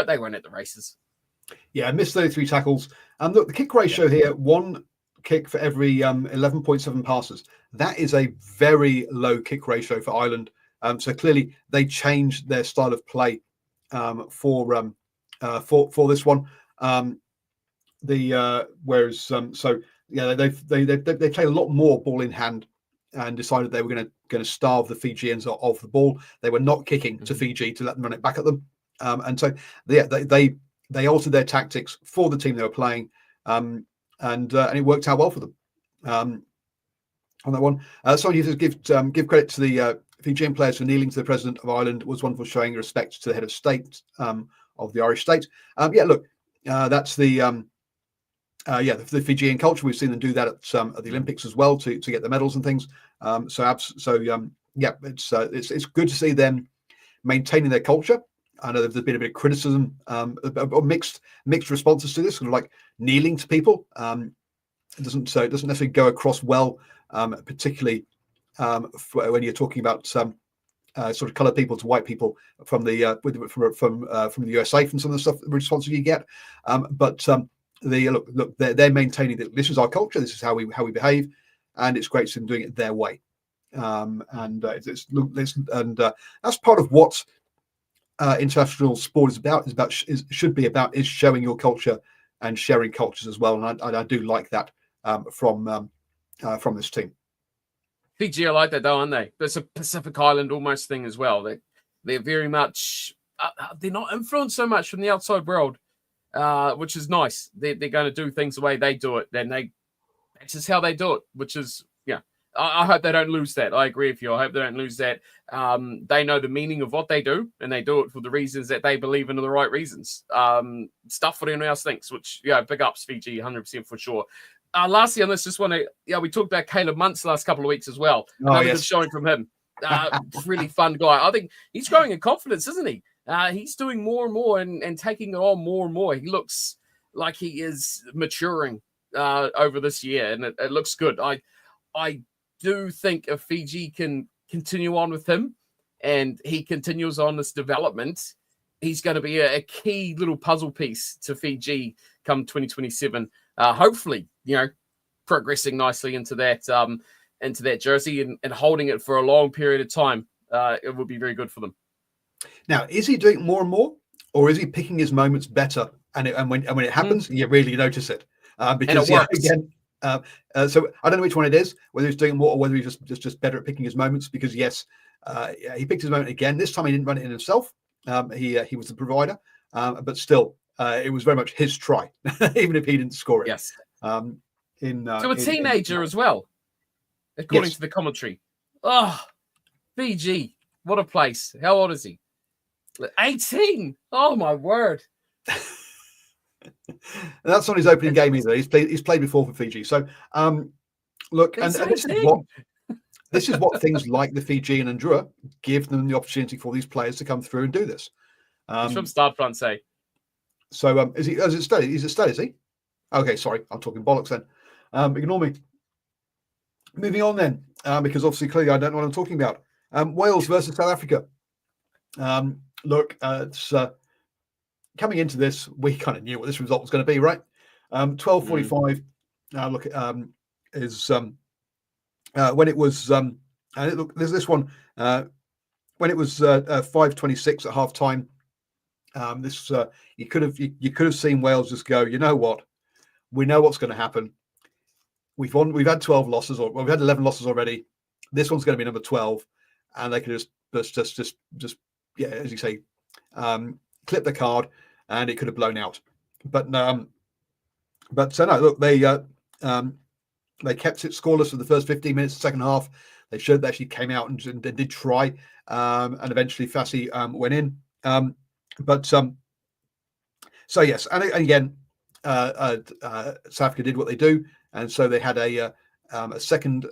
they weren't at the races. Yeah, I missed those 3 tackles. Look, the kick ratio here, 1 kick for every 11.7 passes. That is a very low kick ratio for Ireland. So clearly they changed their style of play for this one. They played a lot more ball in hand and decided they were going to starve the Fijians of the ball. They were not kicking to Fiji to let them run it back at them. And so they altered their tactics for the team they were playing, and it worked out well for them on that one. So you just give credit to the Fijian players for kneeling to the president of Ireland. It was wonderful, showing respect to the head of state of the Irish state. That's the Fijian culture. We've seen them do that at the Olympics as well to get the medals and things. It's good to see them maintaining their culture. I know there's been a bit of criticism, or mixed responses to this, sort of like kneeling to people. It doesn't necessarily go across well, particularly when you're talking about sort of coloured people to white people from the from the USA, from some of the stuff responses you get. They're maintaining that this is our culture, this is how we behave, and it's great to them doing it their way. That's part of what international sport is showing your culture and sharing cultures as well. And I do like that from this team. Fiji are like that though, aren't they? It's a Pacific Island almost thing as well. They're very much they're not influenced so much from the outside world, which is nice. They're going to do things the way they do it. Then that's just how they do it, which is I hope they don't lose that. I agree with you. I hope they don't lose that. They know the meaning of what they do, and they do it for the reasons that they believe in, the right reasons. Stuff what anyone else thinks, which, big ups Fiji, 100% for sure. Lastly on this, just want to, we talked about Caleb Muntz the last couple of weeks as well. Another good showing from him. Really fun guy. I think he's growing in confidence, isn't he? He's doing more and more and taking it on more and more. He looks like he is maturing over this year, and it looks good. I do think if Fiji can continue on with him and he continues on this development, he's going to be a key little puzzle piece to Fiji come 2027. Hopefully, progressing nicely into that jersey and holding it for a long period of time. It would be very good for them. Now, is he doing more and more, or is he picking his moments better? And when it happens, you really notice it because it works. So I don't know which one it is, whether he's doing more or whether he's just better at picking his moments. Because he picked his moment again. This time he didn't run it in himself. He was the provider, but still, it was very much his try, even if he didn't score it. Yes. To a teenager as well, according to the commentary. Oh, Fiji, what a place! How old is he? 18. Oh my word. That's not his opening game either. He's played before for Fiji. So look, and this is what things like the Fijian and Drua give them the opportunity for these players to come through and do this. He's from Stade Francais. So is he? Is it stud? Is it stud? Is he? Okay, sorry, I'm talking bollocks then. Ignore me. Moving on then, because obviously clearly I don't know what I'm talking about. Wales versus South Africa. Look, it's coming into this, we kind of knew what this result was going to be, right? 12:45. Look, is when it was, and look, there's this one when it was 5:26 at half time. This you could have seen Wales just go, you know what? We know what's going to happen. We've had 12 losses, or we've had 11 losses already. This one's going to be number 12, and they could just yeah, as you say, clip the card, and it could have blown out. But no, look, they kept it scoreless for the first 15 minutes of the second half. They showed they actually came out and did try, and eventually Fassi went in. So yes, and again, South Africa did what they do, and so they had a second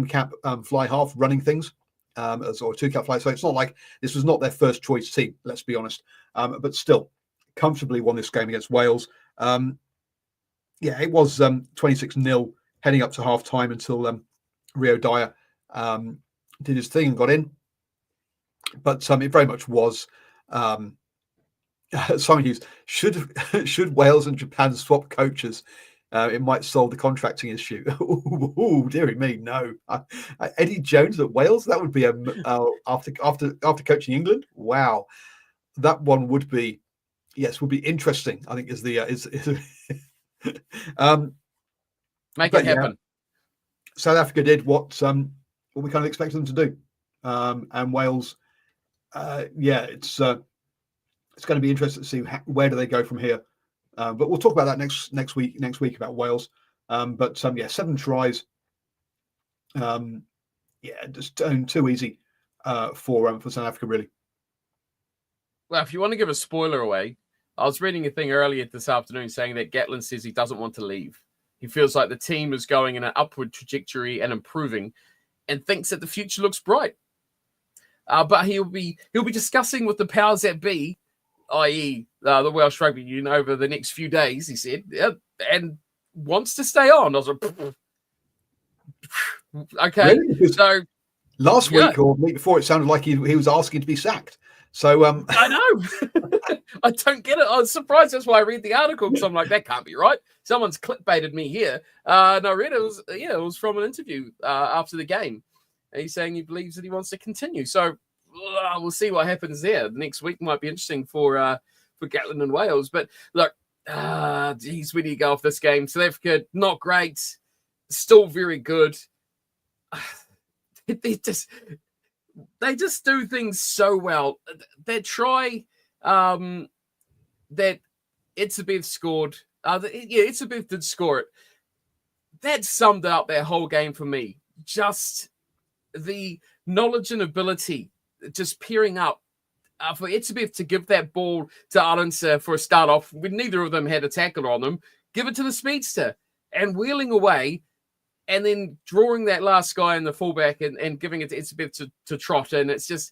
cap fly half running things, or two cap fly. So it's not like this was not their first choice team. Let's be honest, but still comfortably won this game against Wales. It was 26-0 heading up to half time until Rio Dyer did his thing and got in. But it very much was. Simon Hughes, should Wales and Japan swap coaches? It might solve the contracting issue. Oh, dearie me, no. Eddie Jones at Wales, that would be after coaching England. Wow, that one would be interesting. I think is the make it happen. South Africa did what we kind of expected them to do, and Wales. It's going to be interesting to see where do they go from here. But we'll talk about that next week about Wales. 7 tries. Just too easy for South Africa, really. Well, if you want to give a spoiler away, I was reading a thing earlier this afternoon saying that Gatlin says he doesn't want to leave. He feels like the team is going in an upward trajectory and improving, and thinks that the future looks bright. But he'll be discussing with the powers that be, i.e. The Welsh Rugby Union, over the next few days, he said, and wants to stay on. I was like, okay. Really? So last week or the week before, it sounded like he was asking to be sacked. So I know. I don't get it. I was surprised. That's why I read the article, because I'm like, that can't be right. Someone's clickbaited me here. And I read it was from an interview after the game. And he's saying he believes that he wants to continue. So we'll see what happens there. The next week might be interesting for Gatlin and Wales. But look, where do you go off this game? South Africa, not great. Still very good. They just do things so well. That try that Itzebeth scored. Itzebeth did score it. That summed up that whole game for me. Just the knowledge and ability, just peering up for Itzebeth to give that ball to Arlense for a start off when neither of them had a tackle on them. Give it to the speedster and wheeling away, and then drawing that last guy in the fullback and giving it to Itzebeth to trot. And it's just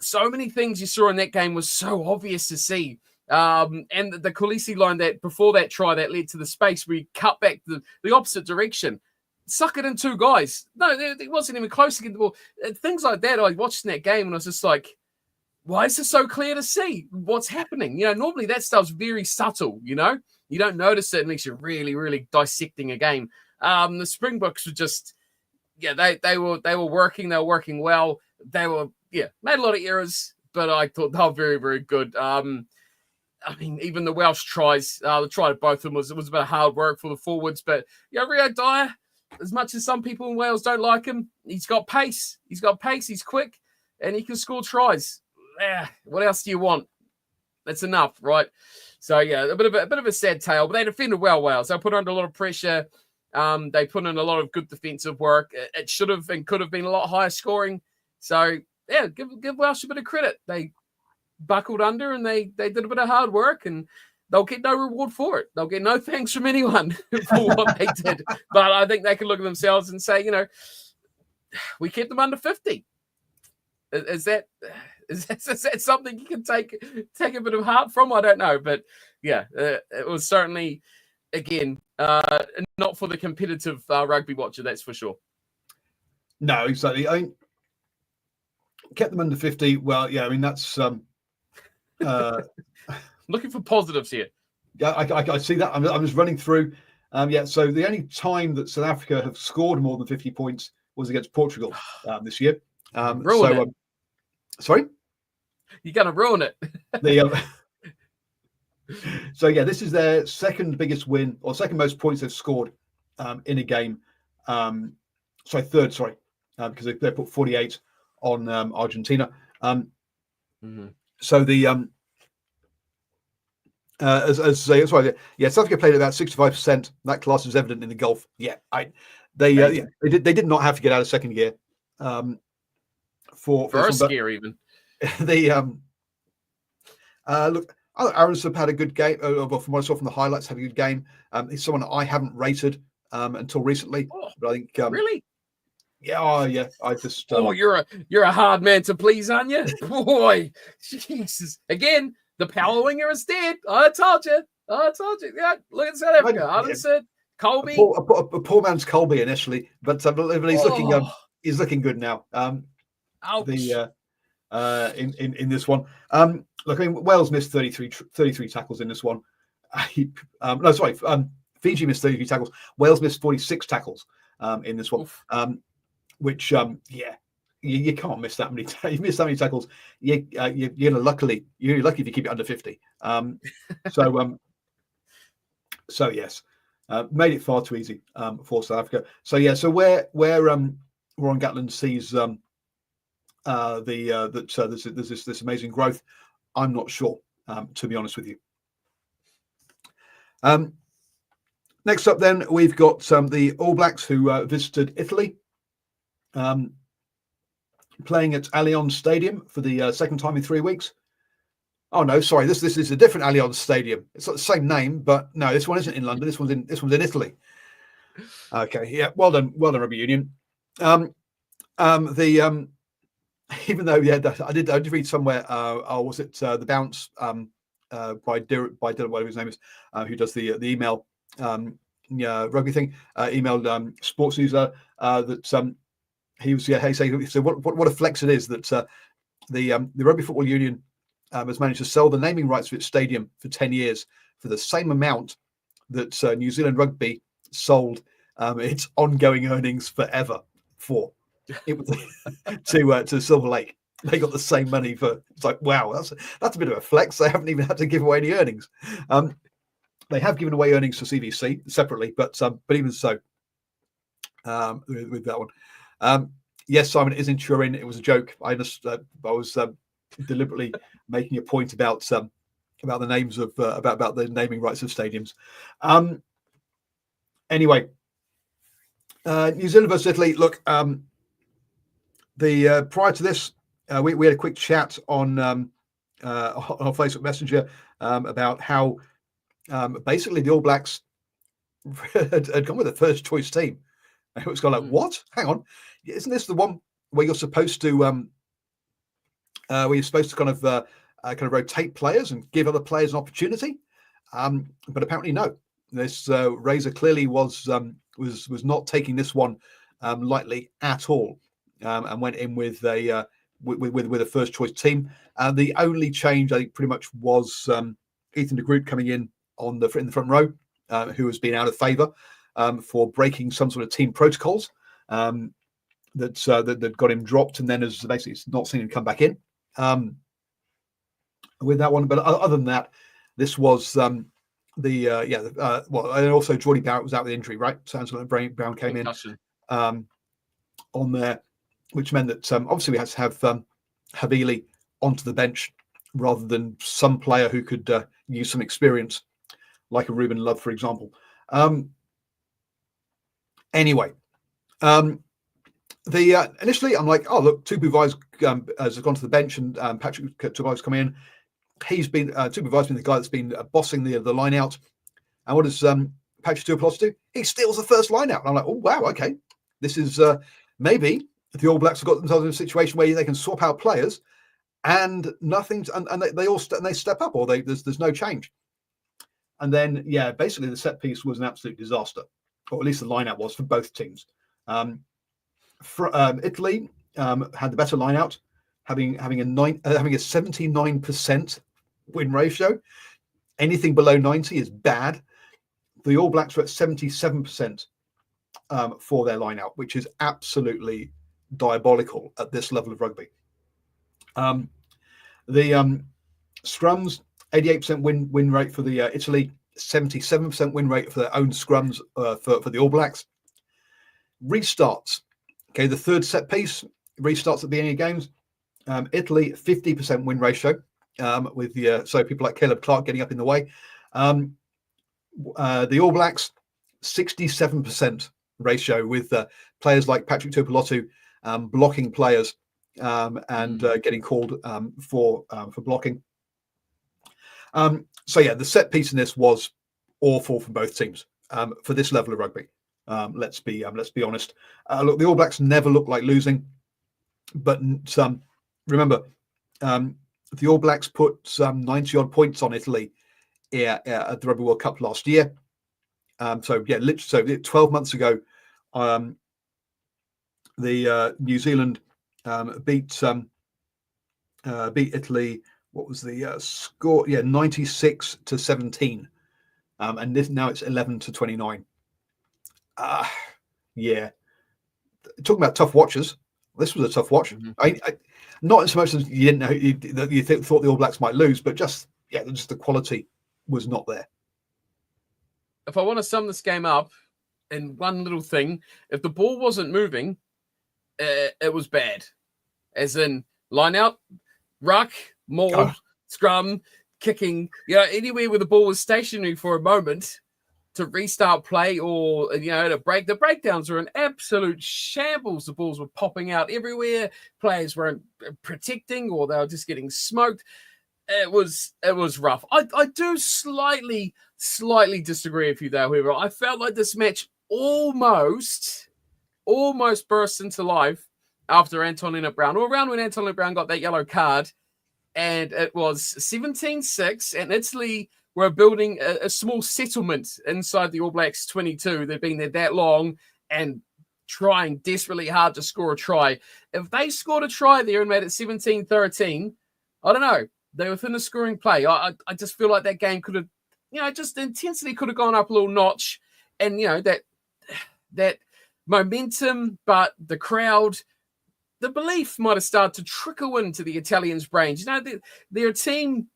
so many things you saw in that game was so obvious to see. And the Khaleesi line that before that try that led to the space where he cut back the opposite direction, suck it in 2 guys. No, it wasn't even close to get the ball. Things like that I watched in that game, and I was just like, why is it so clear to see what's happening? Normally that stuff's very subtle, you don't notice it unless you're really, really dissecting a game. The Springboks were just, they were working well. They were, made a lot of errors, but I thought they were very, very good. Even the Welsh tries, the try to both of them was a bit of hard work for the forwards, but Rio Dyer, as much as some people in Wales don't like him, he's got pace. He's quick, and he can score tries. What else do you want? That's enough, right? So a bit of a sad tale, but they defended well. Wales. They put under a lot of pressure. They put in a lot of good defensive work. It should have and could have been a lot higher scoring. So give Welsh a bit of credit. They buckled under and they did a bit of hard work, and they'll get no reward for it. They'll get no thanks from anyone for what they did. But I think they can look at themselves and say, we kept them under 50. Is that something you can take a bit of heart from? I don't know, but it was certainly again, not for the competitive rugby watcher, that's for sure. No, exactly. I mean, kept them under 50. Well, yeah, I mean, that's... looking for positives here. Yeah, I see that. I'm just running through. So the only time that South Africa have scored more than 50 points was against Portugal this year. Ruin it. Sorry? You're going to ruin it. So, yeah, this is their second biggest win, or second most points they've scored in a game. Third, because they put 48 on Argentina. So the South Africa played at about 65%. That class is evident in the Gulf. Yeah, they did not have to get out of second gear. For first gear even. Look, Aronsub had a good game. From what I saw from the highlights, had a good game. He's someone I haven't rated until recently, but I think really. Yeah. I just. You're a hard man to please, aren't you, boy? Jesus, again. The power winger is dead. I told you. Yeah, look at South Africa. Aronsub, Colby. A poor man's Colby initially, but he's looking good now. Ouch. In this one. Look, I mean, Wales missed 33 tackles in this one. Fiji missed 33 tackles. Wales missed 46 tackles in this one. Which you can't miss that many. You miss that many tackles. You're lucky if you keep it under 50. So yes, made it far too easy for South Africa. So yeah, so where Ron Gatland sees there's this amazing growth, I'm not sure, to be honest with you. Next up, then we've got the All Blacks who visited Italy. Playing at Allianz Stadium for the second time in 3 weeks. Oh no, sorry, this is a different Allianz Stadium. It's not the same name, but no, this one isn't in London. This one's in Italy. Okay, yeah, well done, Rugby Union. Even though I did read somewhere. Was it the Bounce by Dylan, whatever his name is, who does the email rugby thing, emailed sports user that. He was saying, so what a flex it is that the Rugby Football Union has managed to sell the naming rights for its stadium for 10 years for the same amount that New Zealand Rugby sold its ongoing earnings forever for. It was to Silver Lake. They got the same money for. It's like, wow, that's a bit of a flex. They haven't even had to give away any earnings. They have given away earnings for CVC separately, but even so, with that one. Yes, Simon, it is in Turin. It was a joke. I was deliberately making a point about the names of about the naming rights of stadiums. Anyway, New Zealand versus Italy. Look, prior to this, we had a quick chat on Facebook Messenger about how basically the All Blacks had gone with a first choice team. It was kind of like, what? Hang on, isn't this the one where you're supposed to kind of rotate players and give other players an opportunity? But apparently no. This Razor clearly was not taking this one lightly at all, and went in with a first choice team. The only change I think pretty much was Ethan de Groot coming in in the front row, who has been out of favour. For breaking some sort of team protocols that got him dropped, and then has basically not seen him come back in with that one. But other than that, this was and also Jordy Barrett was out with injury, right? Sounds like Brown came in on there, which meant that obviously we had to have Havili onto the bench rather than some player who could use some experience, like a Ruben Love, for example. Anyway, initially I'm like, oh look, Tupu Vai's has gone to the bench, and Patrick Tuvai's come in. He's been Tupu Vai's been the guy that's been bossing the line out. And what does Patrick Tuvai do? He steals the first line out. And I'm like, oh wow, okay, this is maybe the All Blacks have got themselves in a situation where they can swap out players, and nothing's and they all they step up, or there's no change. And then, basically the set piece was an absolute disaster, or at least the line out was for both teams. Italy had the better line out, having a 79% win ratio. Anything below 90 is bad. The All Blacks were at 77% for their line out, which is absolutely diabolical at this level of rugby. The scrums, 88% win rate for the Italy, 77% win rate for their own scrums for the All Blacks. Restarts, okay, the third set piece, restarts at the beginning of games. Italy, 50% win ratio, with so people like Caleb Clark getting up in the way. The All Blacks, 67% ratio with players like Patrick Tuipulotu blocking players and getting called for blocking. The set piece in this was awful for both teams for this level of rugby. Let's be honest. Look, the All Blacks never looked like losing, but remember, the All Blacks put some 90-odd points on Italy at the Rugby World Cup last year. Literally, 12 months ago, the New Zealand beat Italy. What was the score? 96-17, and now it's 11-29. Talking about tough watches. This was a tough watch. I not so much as you didn't know that you thought the All Blacks might lose, but just the quality was not there. If I want to sum this game up in one little thing, if the ball wasn't moving, it was bad. As in line out, ruck, maul, scrum, kicking, anywhere where the ball was stationary for a moment to restart play or, to break. The breakdowns were an absolute shambles. The balls were popping out everywhere. Players weren't protecting or they were just getting smoked. It was rough. I do slightly disagree with you, though, however. I felt like this match almost burst into life after Antonina Brown, or around when Antonina Brown got that yellow card. And it was 17-6, and Italy were building a small settlement inside the All Blacks 22. They've been there that long and trying desperately hard to score a try. If they scored a try there and made it 17-13, I don't know. They were within the scoring play. I just feel like that game could have, just the intensity could have gone up a little notch. And, that momentum, but the crowd, the belief might have started to trickle into the Italians' brains. They're a team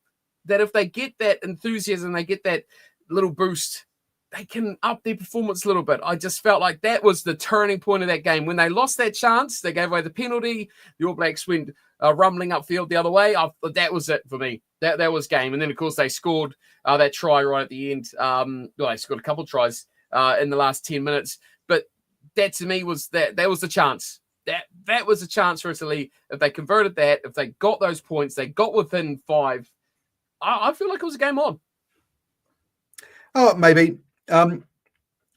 that if they get that enthusiasm, they get that little boost, they can up their performance a little bit. I just felt like that was the turning point of that game. When they lost that chance, they gave away the penalty. The All Blacks went rumbling upfield the other way. That was it for me. That was game. And then, of course, they scored that try right at the end. They scored a couple of tries in the last 10 minutes. But that, to me, was that was the chance. That was a chance for Italy. If they converted that, if they got those points, they got within 5. I feel like it was a game on. Oh, maybe. My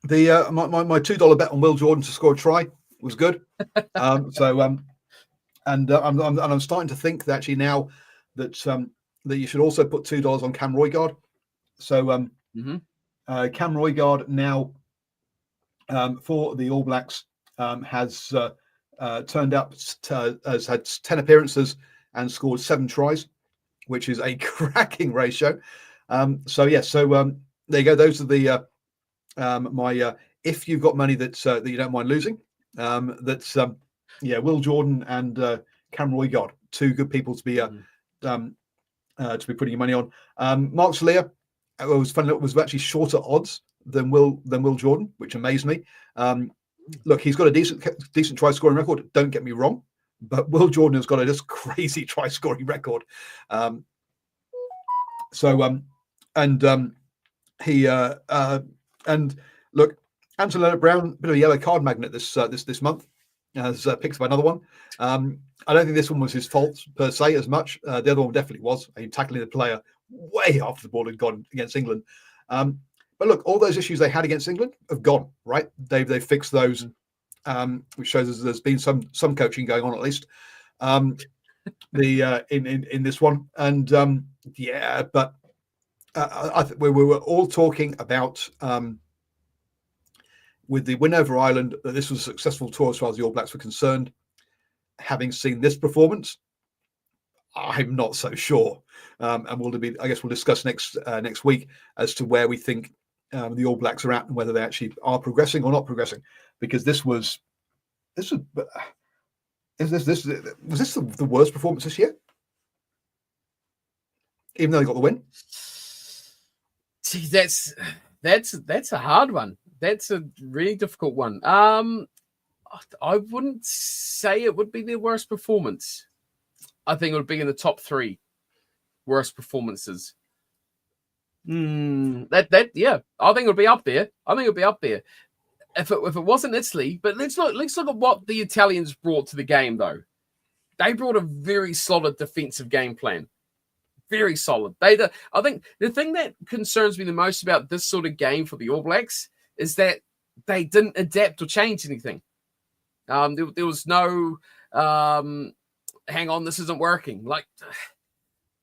$2 bet on Will Jordan to score a try was good. I'm starting to think that actually now that you should also put $2 on Cam Roygaard. So Cam Roygaard now for the All Blacks has turned up, has had 10 appearances and scored 7 tries, which is a cracking ratio. There you go. Those are the my if you've got money that you don't mind losing. Will Jordan and Cam Roygaard, 2 good people to be putting your money on. Mark Salia was actually shorter odds than Will Jordan, which amazed me. Look, he's got a decent try scoring record. Don't get me wrong, but Will Jordan has got a just crazy try scoring record. Look, Anton Leonard-Brown, bit of a yellow card magnet this month, has picked up another one. I don't think this one was his fault per se as much. The other one definitely was. Tackling the player way after the ball had gone against England. But look, all those issues they had against England have gone, right? They've fixed those, which shows there's been some coaching going on at least. In this one, and but we were all talking about with the win over Ireland that this was a successful tour as far as the All Blacks were concerned. Having seen this performance, I'm not so sure, and I guess we'll discuss next week as to where we think the All Blacks are at and whether they actually are progressing or not progressing. Because was this the worst performance this year? Even though they got the win. Gee, that's a hard one. That's a really difficult one. I wouldn't say it would be their worst performance. I think it would be in the top 3 worst performances. Yeah, I think it would be up there. If it wasn't Italy, but let's look at what the Italians brought to the game, though. They brought a very solid defensive game plan. Very solid. I think the thing that concerns me the most about this sort of game for the All Blacks is that they didn't adapt or change anything. There was no, hang on, this isn't working. Like,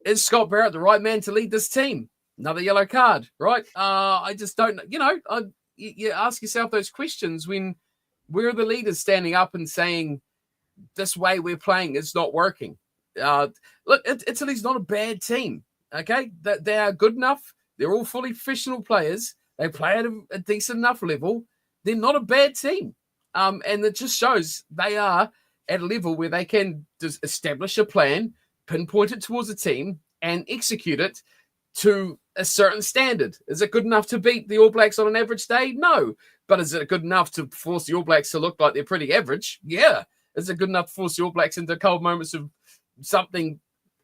is Scott Barrett the right man to lead this team? Another yellow card, right? I just don't, you ask yourself those questions when we're the leaders standing up and saying, this way we're playing is not working. Look, Italy's not a bad team, okay? They are good enough. They're all fully professional players. They play at a decent enough level. They're not a bad team. And it just shows they are at a level where they can just establish a plan, pinpoint it towards a team, and execute it to a certain standard. Is it good enough to beat the All Blacks on an average day? No. But is it good enough to force the All Blacks to look like they're pretty average? Yeah. Is it good enough to force the All Blacks into cold moments of something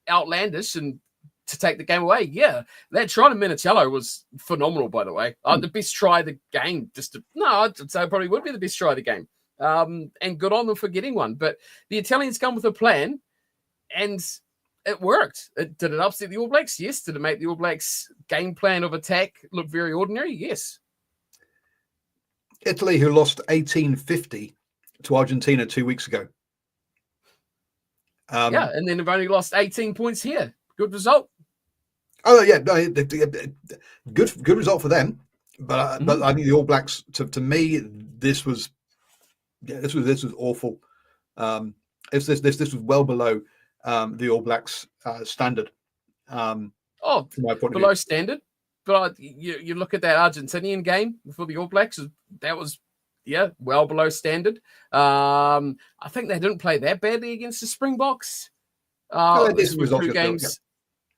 outlandish and to take the game away? Yeah. That try to Minicello was phenomenal, by the way. The best try of the game. I'd say it probably would be the best try of the game. And good on them for getting one. But the Italians come with a plan, and it worked. Did it upset the All Blacks? Yes. Did it make the All Blacks' game plan of attack look very ordinary? Yes. Italy, who lost 1850 to Argentina 2 weeks ago. And then they've only lost 18 points here. Good result. Oh yeah, no, good result for them. But I think the All Blacks, to me, this was awful. This was well below the All Blacks standard. From my point below of view. Standard. But you look at that Argentinian game for the All Blacks, that was well below standard. I think they didn't play that badly against the Springboks. Two games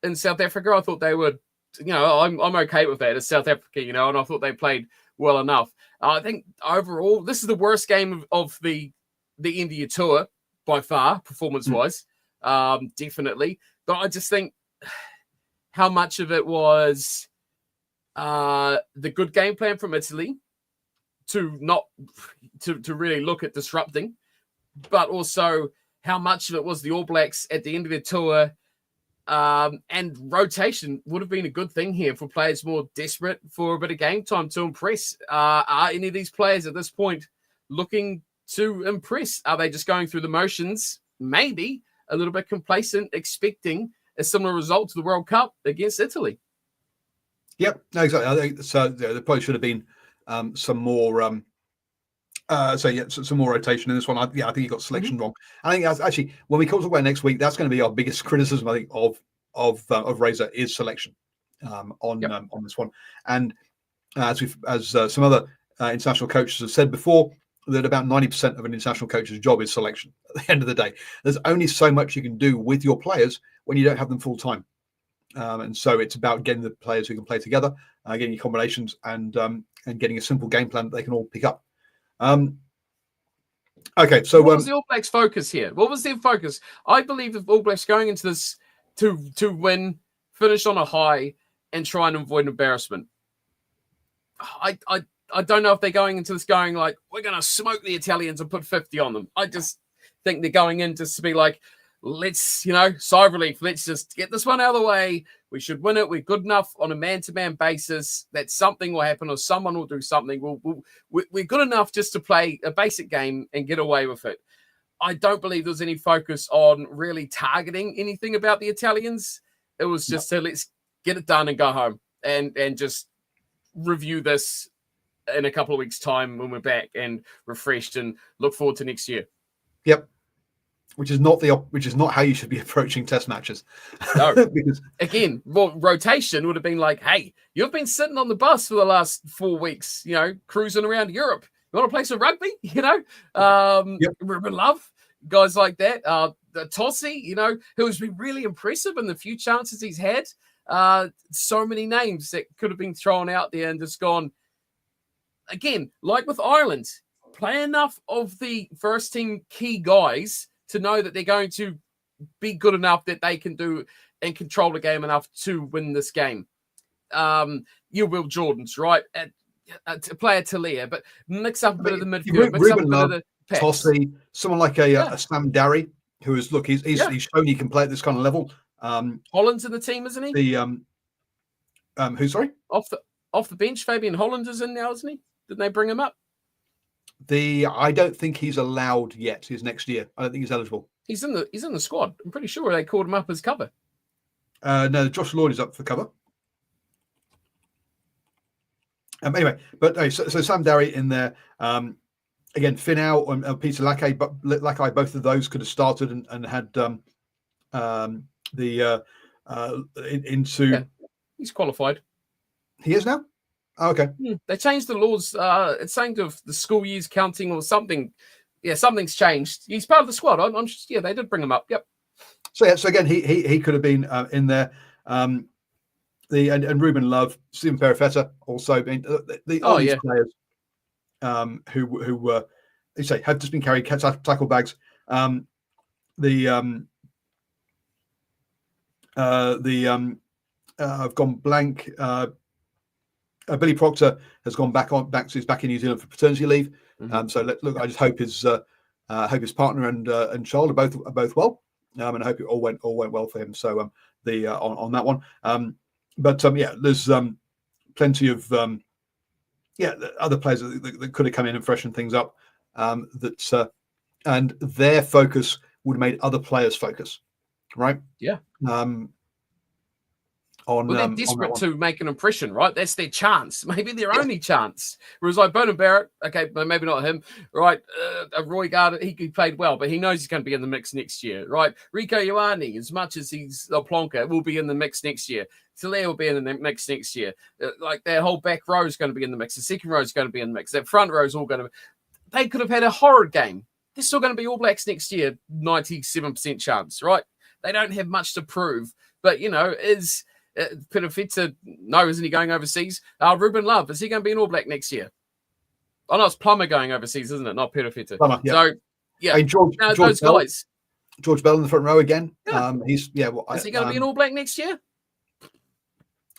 in South Africa. I thought they would. I'm okay with that. It's South Africa, and I thought they played well enough. I think overall, this is the worst game of the India tour by far, performance-wise, definitely. But I just think how much of it was the good game plan from Italy to really look at disrupting, but also how much of it was the All Blacks at the end of their tour, and rotation would have been a good thing here for players more desperate for a bit of game time to impress. Are any of these players at this point looking to impress? Are they just going through the motions, maybe a little bit complacent, expecting a similar result to the World Cup against Italy? Yep, no, exactly. I think so. There probably should have been some more. Some more rotation in this one. I think you got selection wrong. I think that's actually when we come to about next week, that's going to be our biggest criticism. I think of Razor is selection on this one. And as some other international coaches have said before, that about 90% of an international coach's job is selection. At the end of the day, there's only so much you can do with your players when you don't have them full time. And so it's about getting the players who can play together, getting combinations, and getting a simple game plan that they can all pick up. Okay, so what was the All Blacks' focus here? What was their focus? I believe the All Blacks going into this to win, finish on a high, and try and avoid embarrassment. I don't know if they're going into this going like, we're going to smoke the Italians and put 50 on them. I just think they're going in just to be like, let's, sigh of relief. Let's just get this one out of the way. We should win it. We're good enough on a man-to-man basis that something will happen or someone will do something. We're good enough just to play a basic game and get away with it. I don't believe there was any focus on really targeting anything about the Italians. It was just let's get it done and go home. and just review this in a couple of weeks' time when we're back and refreshed, and look forward to next year. Yep. Which is not how you should be approaching test matches. No, because again, rotation would have been like, hey, you've been sitting on the bus for the last 4 weeks, cruising around Europe. You want to play some rugby? Ruben Love, guys like that. Tossi, who has been really impressive in the few chances he's had. So many names that could have been thrown out there and just gone. Again, like with Ireland, play enough of the first team key guys to know that they're going to be good enough that they can do and control the game enough to win this game. You Will Jordans, right? To play a Talia, but mix up a bit of the midfield, mix up a bit of the packs. Tossi, someone like a Sam Darry, who is he's shown he can play at this kind of level. Holland's in the team, isn't he? Who? Sorry, off the bench, Fabian Holland is in now, isn't he? Didn't they bring him up? I don't think he's allowed yet. He's next year. I don't think he's eligible. He's in the squad. I'm pretty sure they called him up as cover. No, Josh Lloyd is up for cover. Anyway, but so Sam Darry in there. Again, Finau and Peter Lackey, but Lackey, both of those could have started and had into. Yeah, he's qualified. He is now. Oh, okay. They changed the laws. It's saying of the school years counting or something. Yeah, something's changed. He's part of the squad. I'm just, they did bring him up. Yep. So again, he could have been in there. And Ruben Love, Stephen Perifetta also been all these players who you say have just been carrying tackle bags. I've gone blank. Billy Proctor has gone back he's back in New Zealand for paternity leave. Mm-hmm. I just hope his partner and child are both well. And I hope it all went well for him. So on that one. There's plenty of other players that could have come in and freshened things up. And their focus would have made other players focus, right? Yeah. They're desperate to make an impression, right? That's their chance, maybe their only chance. Whereas like Bowden Barrett, okay, maybe not him, right? Roy Gardner, he played well, but he knows he's going to be in the mix next year, right? Rico Ioane, as much as he's a plonker, will be in the mix next year. Talia will be in the mix next year. Like their whole back row is going to be in the mix. The second row is going to be in the mix. That front row is all going to be. They could have had a horrid game. They're still going to be All Blacks next year, 97% chance, right? They don't have much to prove, but is. Perifetta, no, isn't he going overseas? Ruben Love, is he going to be an All Black next year? Oh, no, it's Plummer going overseas, isn't it? Not Perifetta. Plummer, yeah. So, yeah, George those Bell, guys. George Bell in the front row again. Yeah. Is he going to be an All Black next year?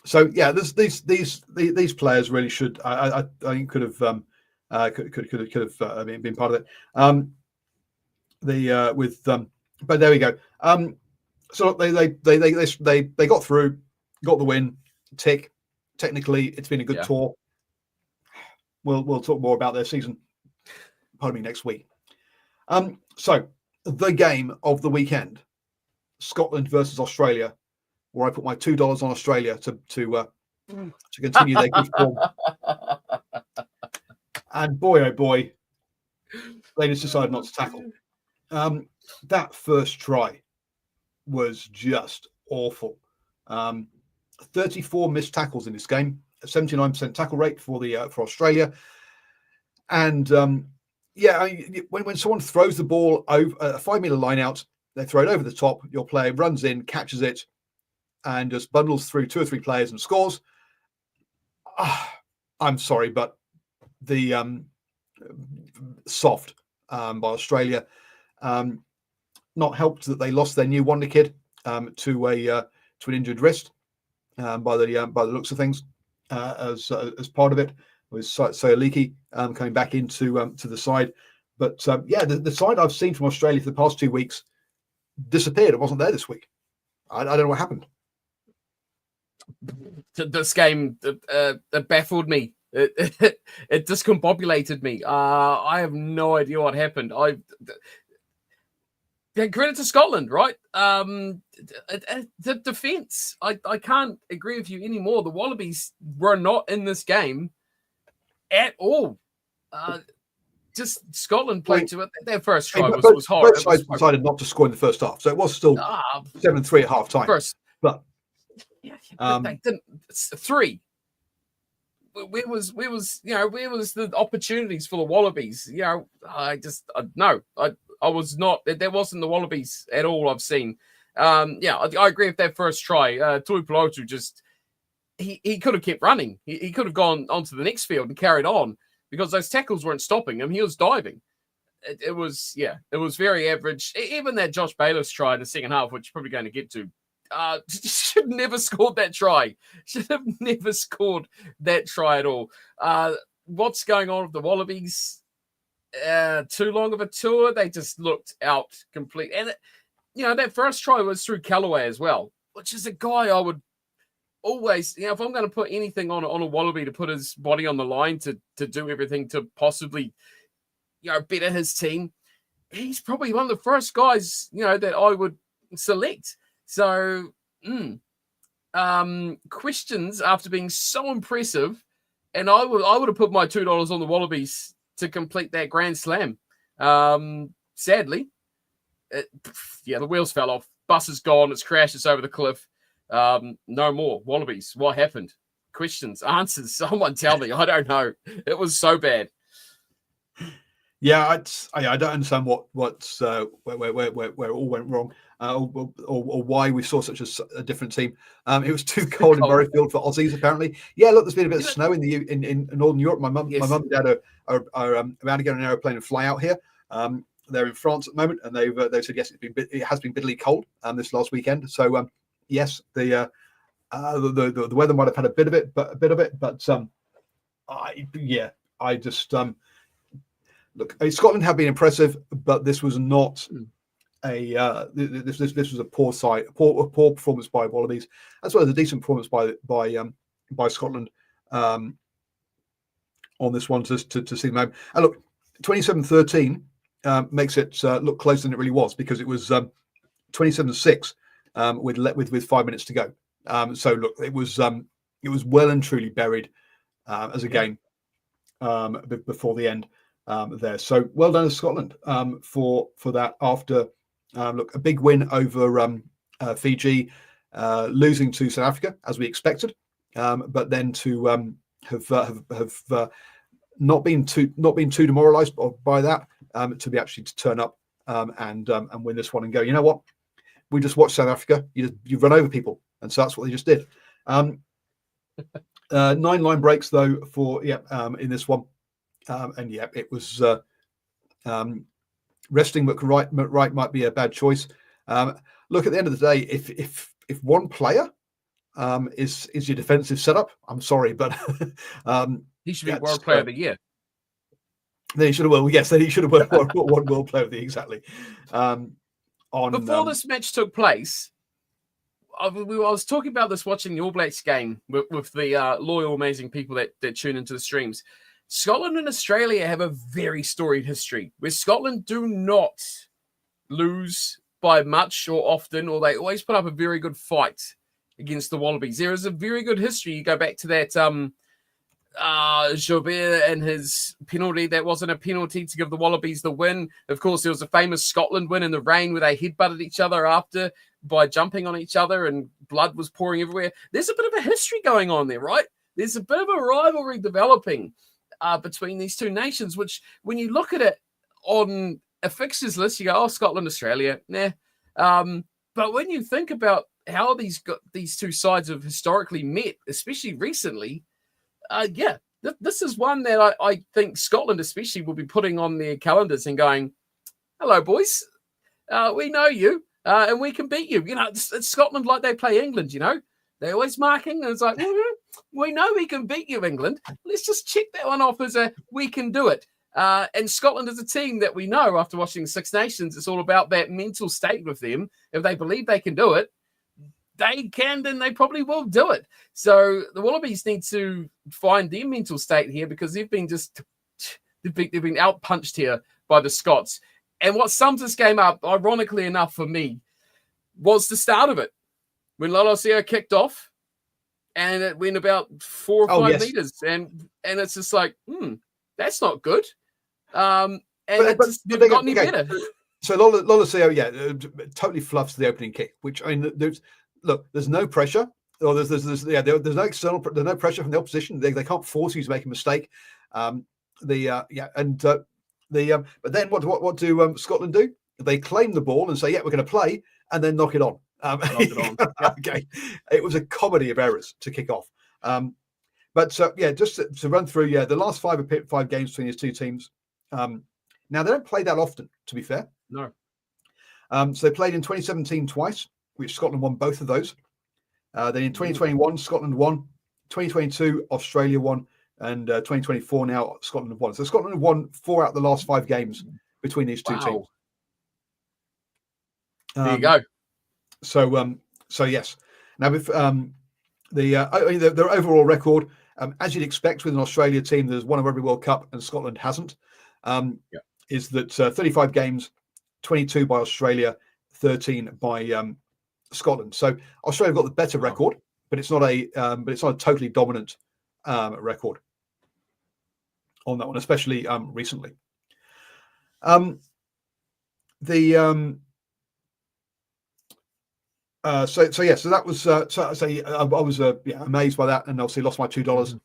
So, yeah, these players really should. I think could have been part of it. But there we go. So they got through. Got the win. Tick. Technically, it's been a good tour. We'll talk more about their season. Pardon me, next week. So the game of the weekend, Scotland versus Australia, where I put my $2 on Australia to continue their good form. And boy, oh boy, they just decided not to tackle. That first try was just awful. 34 missed tackles in this game, a 79% tackle rate for Australia. And when someone throws the ball over a 5-meter line out, they throw it over the top, your player runs in, catches it, and just bundles through 2 or 3 players and scores. I'm sorry, but the soft by Australia. Not helped that they lost their new wonder kid to an injured wrist by the looks of things as part of it was Soyaliki coming back into to the side. But the side I've seen from Australia for the past 2 weeks disappeared. It wasn't there this week. I don't know what happened. This game it baffled me. It discombobulated me. I have no idea what happened. credit to Scotland, right? The defense, I can't agree with you anymore. The Wallabies were not in this game at all. Just Scotland played to it. Their first try was hard. Both sides decided not to score in the first half, so it was still 7-3 at half time. But they didn't. 3. Where was the opportunities for the Wallabies? I was not. There wasn't the Wallabies at all I've seen. I agree with that first try. Tui Pelotu just he could have kept running. He could have gone onto the next field and carried on because those tackles weren't stopping him. He was diving. It was very average. Even that Josh Bayless try in the second half, which you're probably going to get to, should never scored that try. Should have never scored that try at all. What's going on with the Wallabies? Too long of a tour. They just looked out complete. And, that first try was through Callaway as well, which is a guy I would always, if I'm going to put anything on a Wallaby to put his body on the line to do everything to possibly, better his team, he's probably one of the first guys, that I would select. So, questions after being so impressive, and I would have put my $2 on the Wallabies to complete that Grand Slam. Sadly, the wheels fell off. Bus is gone. It's crashed. It's over the cliff. No more Wallabies. What happened? Questions, answers. Someone tell me. I don't know. It was so bad. Yeah, I don't understand what's where it all went wrong, or why we saw such a different team. It was too cold in Murrayfield for Aussies, apparently. Yeah, look, there's been a bit of snow in Northern Europe. My mum and dad are about to get on an aeroplane and fly out here. They're in France at the moment, and they've said yes, it has been bitterly cold this last weekend. So yes, the weather might have had a bit of it, but I just. Look, Scotland have been impressive, but this was not this was a poor performance by Wallabies, as well as a decent performance by Scotland on this one to see them home. And look, 27-13 makes it look closer than it really was, because it was 27-6 with 5 minutes to go. So look, it was well and truly buried as a game before the end. There, so well done to Scotland for that. After a big win over Fiji, losing to South Africa as we expected, but then to have not been too demoralised by that, to be actually to turn up and win this one and go, you know what, we just watched South Africa. You run over people, and so that's what they just did. 9 line breaks though in this one. It was resting McWright might be a bad choice. Look, at the end of the day, if one player is your defensive setup, I'm sorry, but he should be World Player of the Year. Then he should have. Well, yes, then he should have won World Player of the Year, exactly. Before this match took place, I was talking about this watching the All Blacks game with the loyal, amazing people that tune into the streams. Scotland and Australia have a very storied history where Scotland do not lose by much or often, or they always put up a very good fight against the Wallabies. There is a very good history. You go back to that Joubert and his penalty. That wasn't a penalty to give the Wallabies the win. Of course, there was a famous Scotland win in the rain where they headbutted each other after by jumping on each other and blood was pouring everywhere. There's a bit of a history going on there, right? There's a bit of a rivalry developing between these two nations, which when you look at it on a fixtures list, you go, oh, Scotland, Australia, nah. But when you think about how these two sides have historically met, especially recently, this is one that I think Scotland especially will be putting on their calendars and going, hello, boys, we know you and we can beat you. It's Scotland like they play England, They're always marking, and it's like, we know we can beat you, England. Let's just check that one off as we can do it. And Scotland is a team that we know after watching Six Nations, it's all about that mental state with them. If they believe they can do it, they can, then they probably will do it. So the Wallabies need to find their mental state here, because they've been out punched here by the Scots. And what sums this game up, ironically enough for me, was the start of it. When Lalosio kicked off, and it went about 4 or 5 meters, and it's just like, that's not good. And it just never got any better. So Lalosio, totally fluffs the opening kick. Which I mean, there's no pressure, or there's no external, there's no pressure from the opposition. They can't force you to make a mistake. But then what do Scotland do? They claim the ball and say, we're going to play, and then knock it on. Okay, it was a comedy of errors to kick off. Just to run through, the last five games between these two teams. Now they don't play that often, to be fair. No. So they played in 2017 twice, which Scotland won both of those. Then in 2021, Scotland won. 2022, Australia won. And 2024 now, Scotland have won. So Scotland have won 4 out of the last 5 games between these two teams. There you go. So yes. Now, with their overall record, as you'd expect with an Australia team, there's won of every World Cup, and Scotland hasn't. Is that 35 games, 22 by Australia, 13 by Scotland. So Australia have got the better record, but it's not a totally dominant record on that one, especially recently. So that was I was amazed by that, and obviously lost my $2.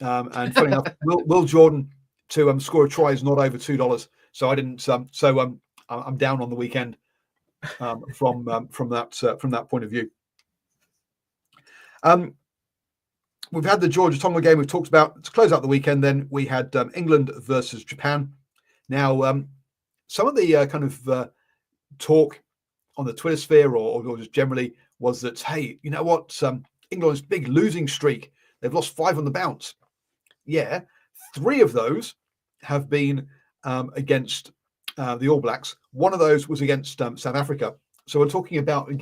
And funny enough, Will Jordan to score a try is not over $2, so I didn't. I'm down on the weekend from that point of view. We've had the Georgia-Tonga game we've talked about. To close out the weekend, then we had England versus Japan. Now, some of the kind of talk on the Twitter sphere or just generally was that, hey, you know what? England's big losing streak. They've lost 5 on the bounce. Yeah, 3 of those have been against the All Blacks. One of those was against South Africa. So we're talking about 2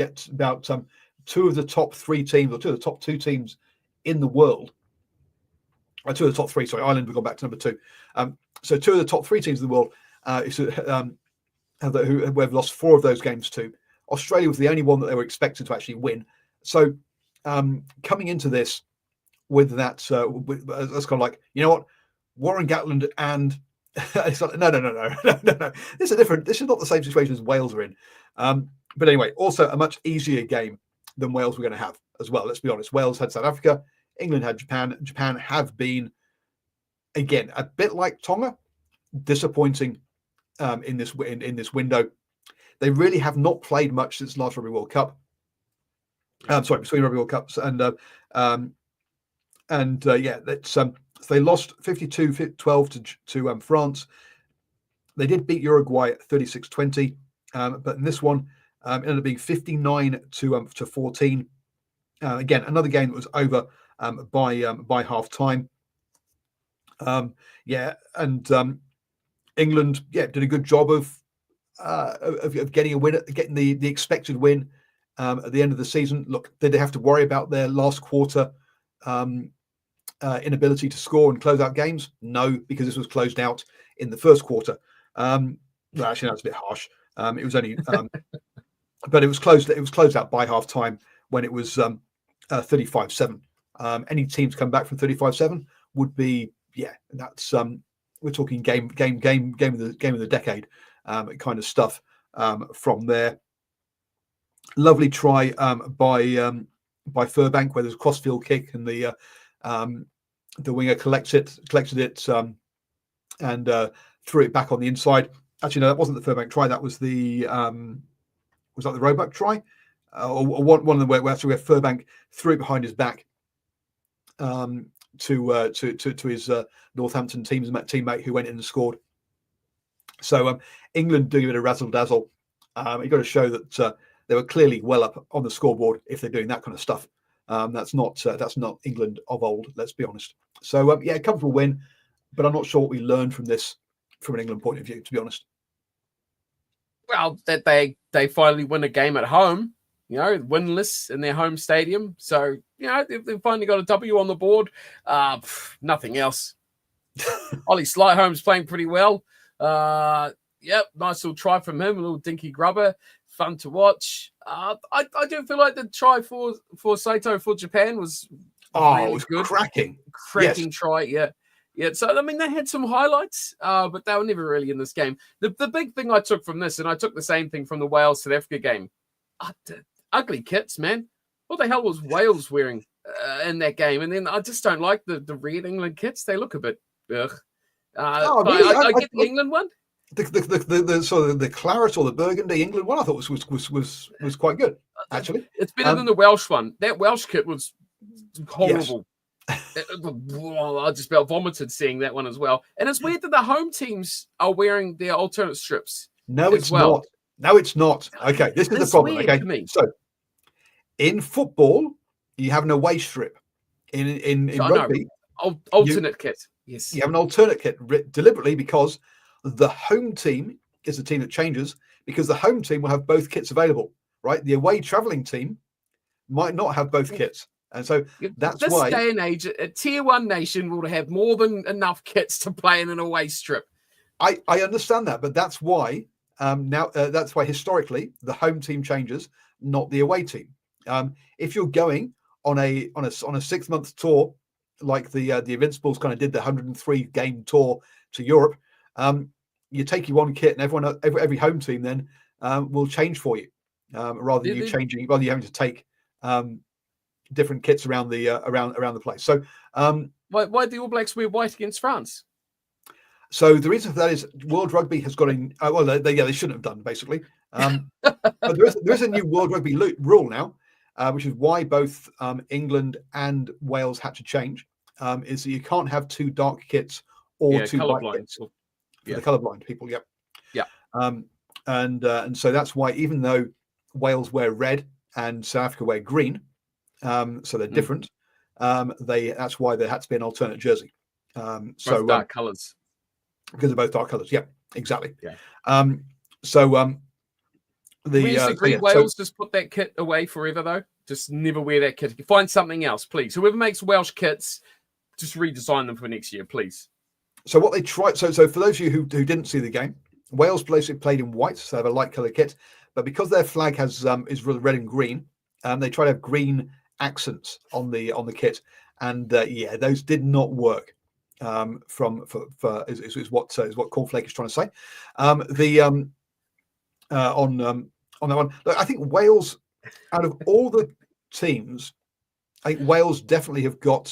of the top 3 teams, or 2 of the top 2 teams in the world. 2 of the top 3. Sorry, Ireland. We've gone back to number 2. So 2 of the top 3 teams in the world who have lost 4 of those games to. Australia was the only one that they were expected to actually win. So coming into this with that, that's kind of like, you know what, Warren Gatland and it's like, no. This is different. This is not the same situation as Wales are in. But anyway, also a much easier game than Wales were going to have as well. Let's be honest. Wales had South Africa. England had Japan. Japan have been, again, a bit like Tonga, disappointing in this window. They really have not played much since last Rugby World Cup. Between Rugby World Cups, so they lost 52-12 to France. They did beat Uruguay at 36-20, but in this one, ended up being 59 to 14. Again, another game that was over by half time. England, did a good job of getting a win, getting the expected win at the end of the season. Look, did they have to worry about their last quarter inability to score and close out games? No, because this was closed out in the first quarter. Actually, that's a bit harsh. It was only, but it was closed out by half time when it was 35-7. Any teams come back from 35-7 would be, that's we're talking game of the decade kind of stuff from there. Lovely try by Furbank, where there's a crossfield kick and the winger collected it and threw it back on the inside. Actually, no, that wasn't the Furbank try. That was the was that the Roebuck try, or one of them where Furbank threw it behind his back to his Northampton teammate who went in and scored. So England doing a bit of razzle dazzle. You've got to show that they were clearly well up on the scoreboard if they're doing that kind of stuff. That's not England of old. Let's be honest. So a comfortable win, but I'm not sure what we learned from this from an England point of view, to be honest. Well, that they finally win a game at home, winless in their home stadium. So, they've finally got a W on the board. Nothing else. Ollie Slightholme's playing pretty well. Yep, nice little try from him, a little dinky grubber, fun to watch. I do feel like the try for Saito for Japan was It was good. cracking. Cracking try, yeah. Yeah, so I mean, they had some highlights, but they were never really in this game. The big thing I took from this, and I took the same thing from the Wales South Africa game, ugly kits, man. What the hell was Wales wearing in that game? And then I just don't like the red England kits. They look a bit ugh. Really? I get the England one. The sort of the claret or the burgundy England one I thought was quite good, actually. It's better than the Welsh one. That Welsh kit was horrible. I just felt vomited seeing that one as well. And it's weird that the home teams are wearing their alternate strips. No, it's not. No, it's not. Okay, this is the problem. Okay, so in football, you have an away strip. In rugby, alternate kit. Yes, you have an alternate kit deliberately because the home team is the team that changes, because the home team will have both kits available. Right, the away traveling team might not have both kits. And so that's why this day and age, a tier 1 nation will have more than enough kits to play in an away strip. I understand that, but that's why that's why historically the home team changes, not the away team. If you're going on a 6-month tour, like the Invincibles kind of did, the 103 game tour to Europe, you take your one kit, and every home team then will change for you, rather than you having to take different kits around the place. So why the All Blacks wear white against France? So the reason for that is World Rugby has got in. They shouldn't have done, basically. But there is a new World Rugby rule now, which is why both England and Wales had to change. Is that you can't have 2 dark kits or 2 light kits for the colourblind people. Yep. Yeah. And so that's why, even though Wales wear red and South Africa wear green, so they're different. That's why there had to be an alternate jersey. So dark colours. Because they're both dark colours. Yeah, exactly. Yeah. Wales just put that kit away forever, though. Just never wear that kit. Find something else, please. Whoever makes Welsh kits, just redesign them for next year, please. So what they tried. So for those of you who didn't see the game, Wales basically played in white, so they have a light colour kit. But because their flag is red and green, they try to have green accents on the kit, and those did not work. Is what Cornflake is trying to say. On that one, look, I think Wales, out of all the teams, I think Wales definitely have got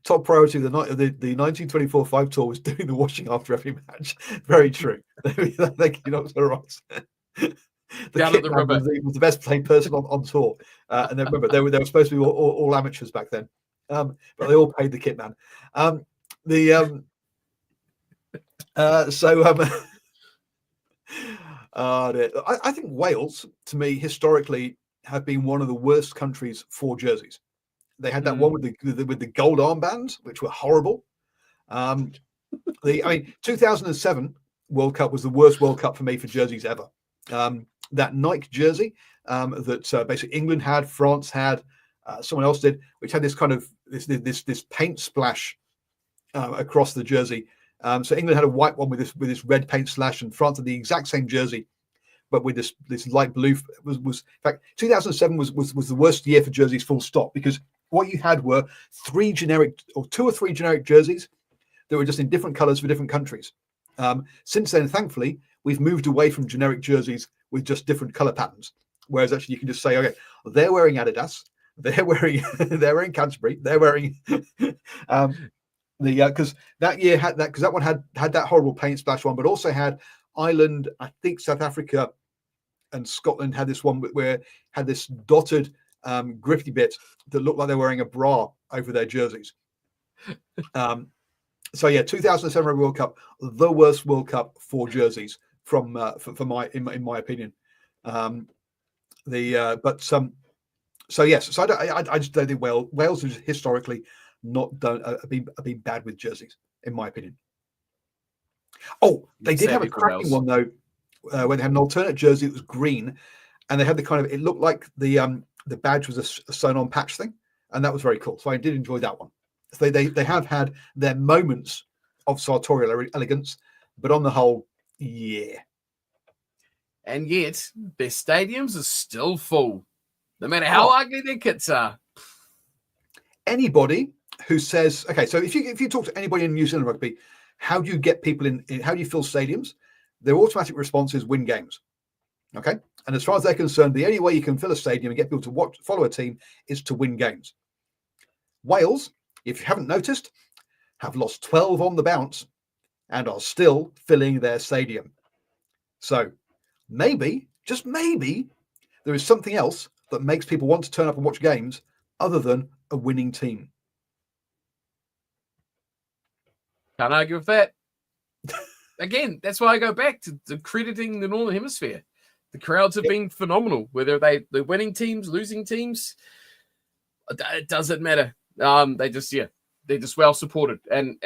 top priority. The 1924 5 tour was doing the washing after every match. Very true. You're not so right. Down at the river was the best playing person on tour, and then remember they were supposed to be all amateurs back then, but they all paid the kit man. I think Wales, to me, historically, have been one of the worst countries for jerseys. They had that one with the gold armbands, which were horrible. 2007 World Cup was the worst World Cup for me for jerseys ever. That Nike jersey that basically England had, France had, someone else did, which had this kind of this paint splash across the jersey. So England had a white one with this red paint splash, and France had the exact same jersey, but with this light blue. Was in fact 2007 was the worst year for jerseys, full stop, because what you had were 2 or 3 generic jerseys that were just in different colours for different countries. Since then, thankfully, we've moved away from generic jerseys with just different colour patterns. Whereas actually you can just say, okay, they're wearing Adidas, they're wearing Canterbury, they're wearing because that year had that, because that one had that horrible paint splash one, but also had Ireland, I think South Africa and Scotland had this one where had this dotted grippy bit that looked like they're wearing a bra over their jerseys. 2007 World Cup, the worst World Cup for jerseys in my opinion. I just don't think Wales has historically have been bad with jerseys, in my opinion. Oh, they did have a cracking one though, where they had an alternate jersey that was green, and they had the kind of, it looked like the badge was a sewn-on patch thing, and that was very cool. So I did enjoy that one. So they have had their moments of sartorial elegance, But on the whole, yeah. And yet, their stadiums are still full, no matter how ugly their kits are. Anybody who says, okay, so if you talk to anybody in New Zealand rugby, how do you get people in how do you fill stadiums? Their automatic response is win games. Okay. And as far as they're concerned, the only way you can fill a stadium and get people to follow a team is to win games. Wales, if you haven't noticed, have lost 12 on the bounce and are still filling their stadium. So maybe, just maybe, there is something else that makes people want to turn up and watch games other than a winning team. Can't argue with that. Again, that's why I go back to crediting the Northern Hemisphere. The crowds have been phenomenal, whether they're winning teams, losing teams. It doesn't matter. They're just well supported. And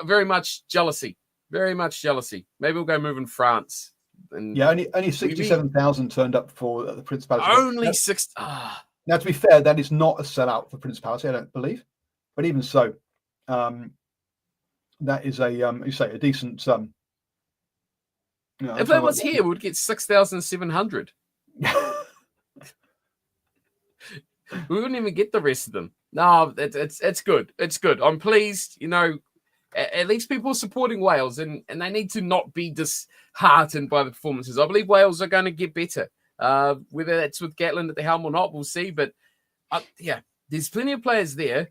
very much jealousy. Very much jealousy. Maybe we'll go move in France. And only 67,000 turned up for the Principality. Only 6. Now, to be fair, that is not a sellout for Principality, I don't believe. But even so, that is a decent. If that was here, we would get 6,700. We wouldn't even get the rest of them. No, it's good. It's good. I'm pleased. At least people are supporting Wales, and they need to not be disheartened by the performances. I believe Wales are going to get better. Whether that's with Gatland at the helm or not, we'll see. But there's plenty of players there.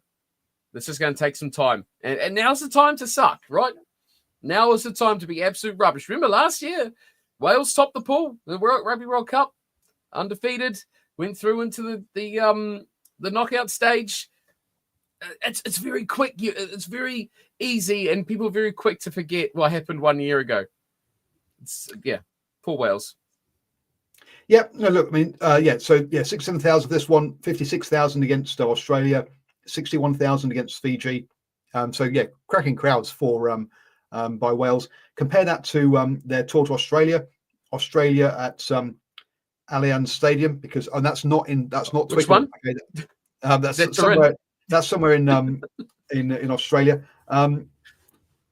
That's just going to take some time. And now's the time to suck, right? Now is the time to be absolute rubbish. Remember last year, Wales topped the pool, the Rugby World Cup, undefeated, went through into the knockout stage. It's very quick. It's very easy, and people are very quick to forget what happened 1 year ago. Poor Wales. Yeah, no, look, I mean, 67,000 for this one, 56,000 against Australia, 61,000 against Fiji. Cracking crowds for by Wales. Compare that to their tour to Australia at Allianz Stadium, that's not Which Twickenham. one? Okay. That's somewhere in Australia,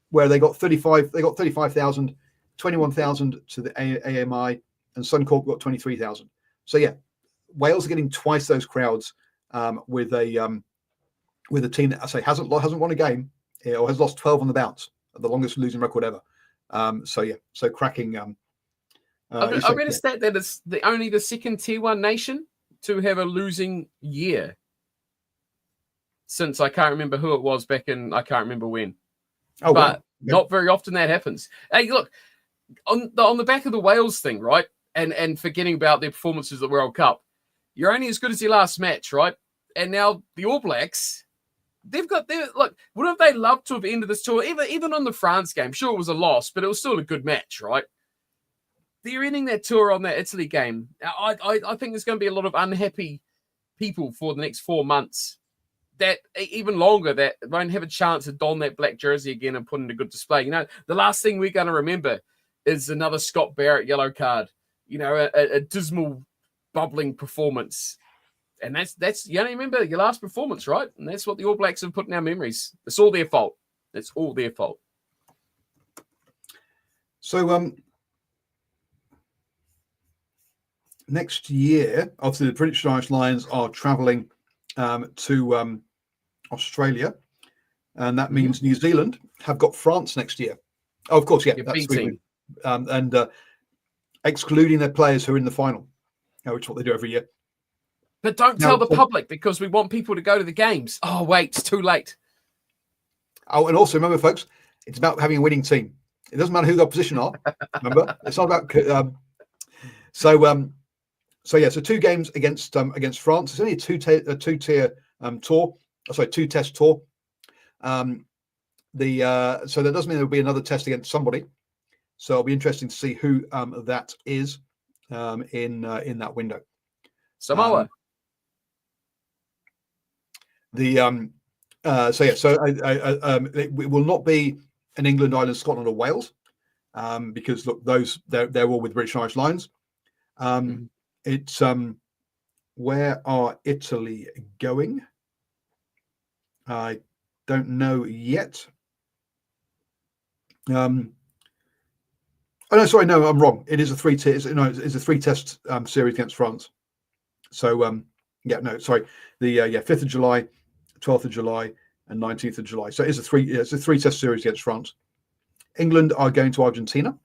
where they got 35,000, 21,000 to the AMI, and Suncorp got 23,000. So Wales are getting twice those crowds with a team that I say hasn't won a game or has lost 12 on the bounce, the longest losing record ever. So cracking. I read a stat that it's only the second tier 1 nation to have a losing year. Since I can't remember who it was back in, I can't remember when. Oh, but wow. Not very often that happens. Hey, look, on the back of the Wales thing, right? And forgetting about their performances at the World Cup, you're only as good as your last match, right? And now the All Blacks, wouldn't they love to have ended this tour? Even on the France game, sure it was a loss, but it was still a good match, right? They're ending that tour on that Italy game. I think there's going to be a lot of unhappy people for the next 4 months. That even longer, that won't have a chance to don that black jersey again and put in a good display. The last thing we're going to remember is another Scott Barrett yellow card. A dismal, bubbling performance. And that's you only remember your last performance, right? And that's what the All Blacks have put in our memories. It's all their fault. It's all their fault. So next year, obviously the British Irish Lions are travelling to Australia, and that means New Zealand have got France next year. Oh, of course, that's and excluding their players who are in the final, which is what they do every year. But don't tell the public, because we want people to go to the games. Oh, wait, it's too late. Oh, and also remember, folks, it's about having a winning team. It doesn't matter who the opposition are. Remember, it's not about. So 2 games against France. It's only a two-tier tour. Sorry, 2-test tour. So that doesn't mean there'll be another test against somebody. So it'll be interesting to see who that is in that window. Samoa. It will not be an England, Ireland, Scotland, or Wales, because look, they're all with British Irish Lions. It's where are Italy going? I don't know yet. Oh no, sorry, no, I'm wrong. It is a it's a 3-test series against France. So yeah, no, sorry. The 5th of July, 12th of July, and 19th of July. So it's a 3-test series against France. England are going to Argentina,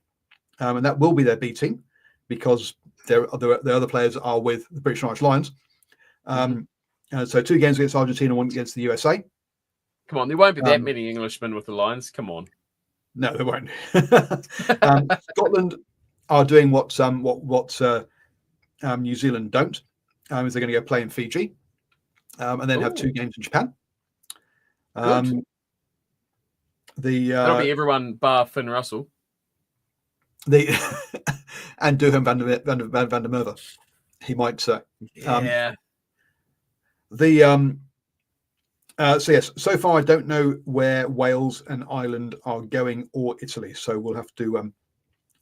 and that will be their B team because their other players are with the British and Irish Lions. So 2 games against Argentina, 1 against the USA. Come on, there won't be that many Englishmen with the Lions. Come on. No, there won't. Scotland are doing what New Zealand don't. Is they're going to go play in Fiji, and then have 2 games in Japan. That'll be everyone bar Finn Russell. And Duhan van der Merwe. He might. Yeah. So yes, so far I don't know where Wales and Ireland are going, or Italy. So we'll have to.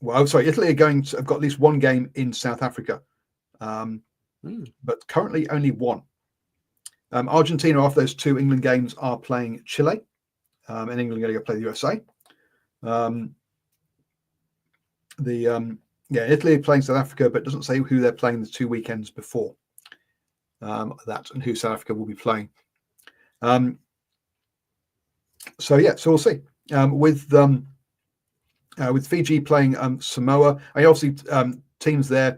Italy are going to have got at least 1 game in South Africa, but currently only 1. Argentina, after those 2 England games, are playing Chile, and England are going to go play the USA. Italy are playing South Africa, but doesn't say who they're playing the 2 weekends before that and who South Africa will be playing. So we'll see. With Fiji playing Samoa, I mean, obviously teams there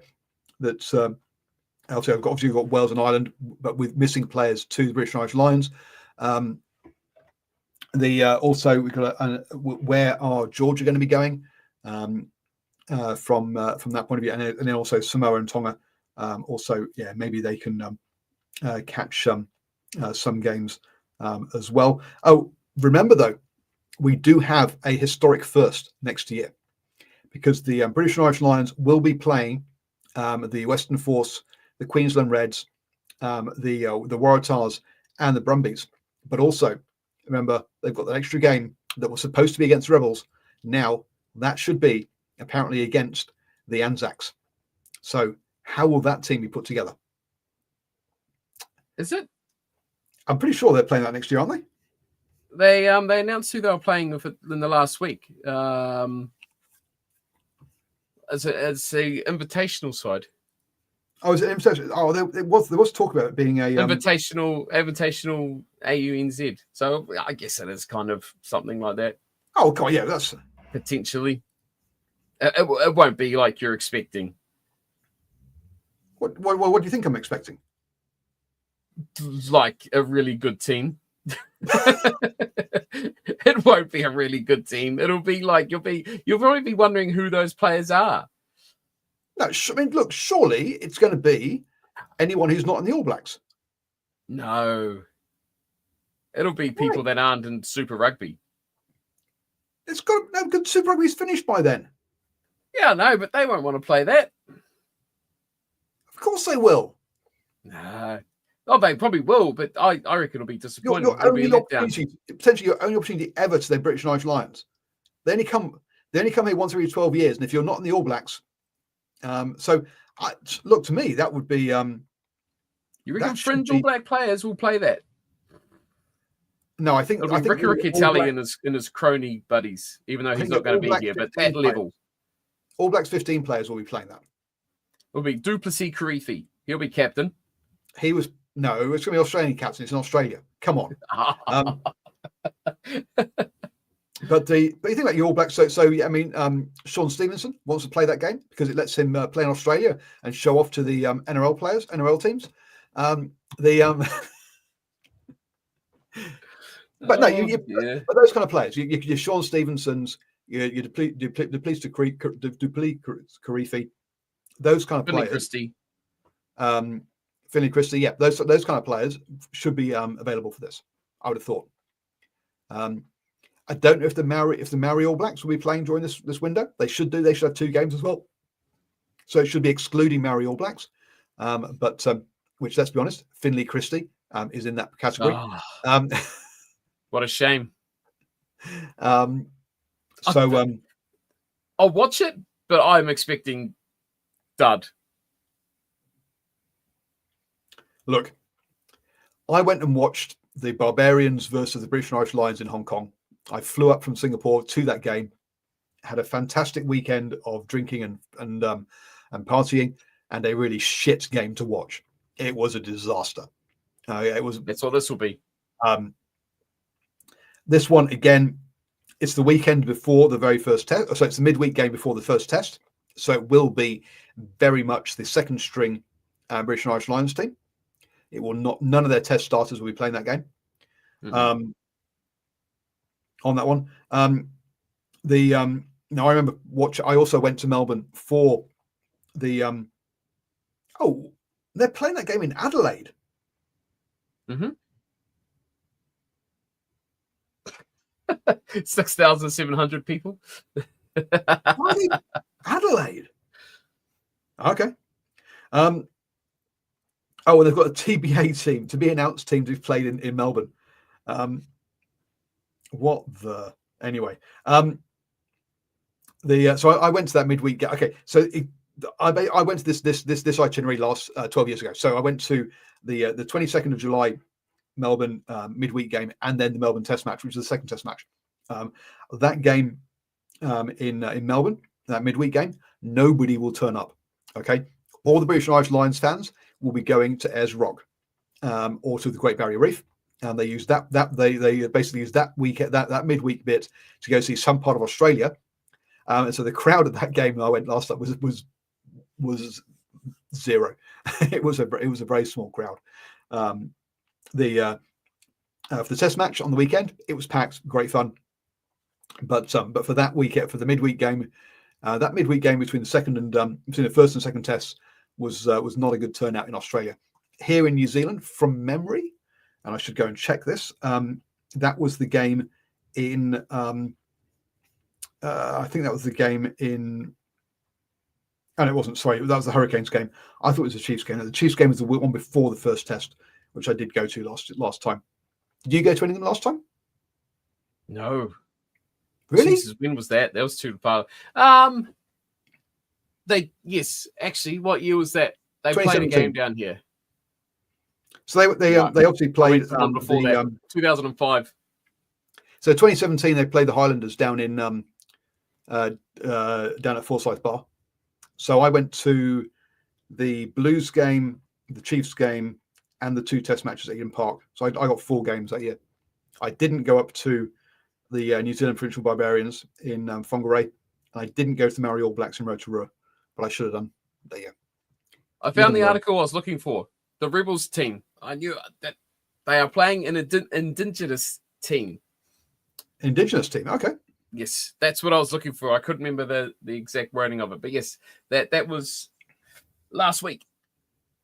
that obviously we've got Wales and Ireland, but with missing players to the British and Irish Lions. Also we've got where are Georgia going to be going from that point of view, and then also Samoa and Tonga. Maybe they can catch some games as well. Oh, remember though, we do have a historic first next year because the British and Irish Lions will be playing the Western Force, the Queensland Reds, the Waratahs, and the Brumbies. But also, remember, they've got that extra game that was supposed to be against Rebels. Now that should be apparently against the Anzacs. So how will that team be put together? Is it? I'm pretty sure they're playing that next year, aren't they? They announced who they were playing with in the last week. As a invitational side. Oh, is it invitational? Oh, there was talk about it being a invitational AUNZ. So I guess it is kind of something like that. Oh, God, yeah, that's potentially. It won't be like you're expecting. What do you think I'm expecting? Like a really good team. It won't be a really good team. It'll be like you'll probably be wondering who those players are. No, I mean, look, surely it's going to be anyone who's not in the All Blacks. No, it'll be people that aren't in Super Rugby. It's got no good. Super Rugby's finished by then. Yeah, no, but they won't want to play that. Of course they will. No. Oh, they probably will, but I reckon it'll be disappointing. Potentially your only opportunity ever to the British and Irish Lions. They only come here once every 12 years, and if you're not in the All Blacks, look, to me that would be. You reckon fringe All Black players will play that? No, I think Ricky Telly and his crony buddies, even though he's not going to be here, but that level. All Blacks 15 players will be playing that. Will be Duplessis Karifi. He'll be captain. He was. No, it's going to be Australian captain. It's in Australia. Come on. But you think about your All Blacks. So I mean, Sean Stevenson wants to play that game because it lets him play in Australia and show off to the NRL players, NRL teams. But those kind of players, your Sean Stevensons, your Duplessis Karifi, those kind of players. Christie. Finley Christie, yeah, those kind of players should be available for this. I would have thought. I don't know if the Maori All Blacks will be playing during this window. They should do. They should have 2 games as well. So it should be excluding Maori All Blacks. Which, let's be honest, Finley Christie is in that category. What a shame. I'll watch it, but I'm expecting dud. Look, I went and watched the Barbarians versus the British and Irish Lions in Hong Kong. I flew up from Singapore to that game. had a fantastic weekend of drinking and partying, and a really shit game to watch. It was a disaster. It was. That's what this will be. This one again, it's the weekend before the very first test, so it's the midweek game before the first test. So it will be very much the second string British and Irish Lions team. It will not. None of their test starters will be playing that game. On that one, now I remember I also went to Melbourne for the. They're playing that game in Adelaide. 6,700 people. Adelaide. Okay. And they've got a TBA team, to be announced team who've played in Melbourne. Anyway. So I went to that midweek game. Okay, so I went to this itinerary last 12 years ago. So I went to the 22nd of July Melbourne midweek game, and then the Melbourne Test match, which is the second Test match. That game in Melbourne, that midweek game, nobody will turn up. Okay, all the British and Irish Lions fans will be going to Ayers Rock or to the Great Barrier Reef, and they use they basically use that that midweek bit to go see some part of Australia. And so the crowd at that game I went last time was zero. it was a very small crowd. For the Test match on the weekend, it was packed, great fun. But for that weekend, for the midweek game, that midweek game between the first and second tests was not a good turnout in Australia. Here in New Zealand, from memory, and I should go and check this, that was the game in. I think that was the game in. And it wasn't. Sorry, that was the Hurricanes game. I thought it was the Chiefs game. The Chiefs game was the one before the first test, which I did go to last time. Did you go to any of them last time? No. Really? Jesus, when was that? That was too far. Yes, actually, what year was that? They played a game down here. So they obviously played before that, 2005. So 2017 they played the Highlanders down in down at Forsyth Bar. So I went to the Blues game, the Chiefs game, and the two Test matches at Eden Park. So I got 4 games that year. I didn't go up to the New Zealand Provincial Barbarians in Whangarei. I didn't go to the Maori All Blacks in Rotorua, but I should have done. There you go. I found the article I was looking for. The Rebels team. I knew that they are playing an Indigenous team. Indigenous team, okay. Yes, that's what I was looking for. I couldn't remember the exact wording of it, but yes, that was last week.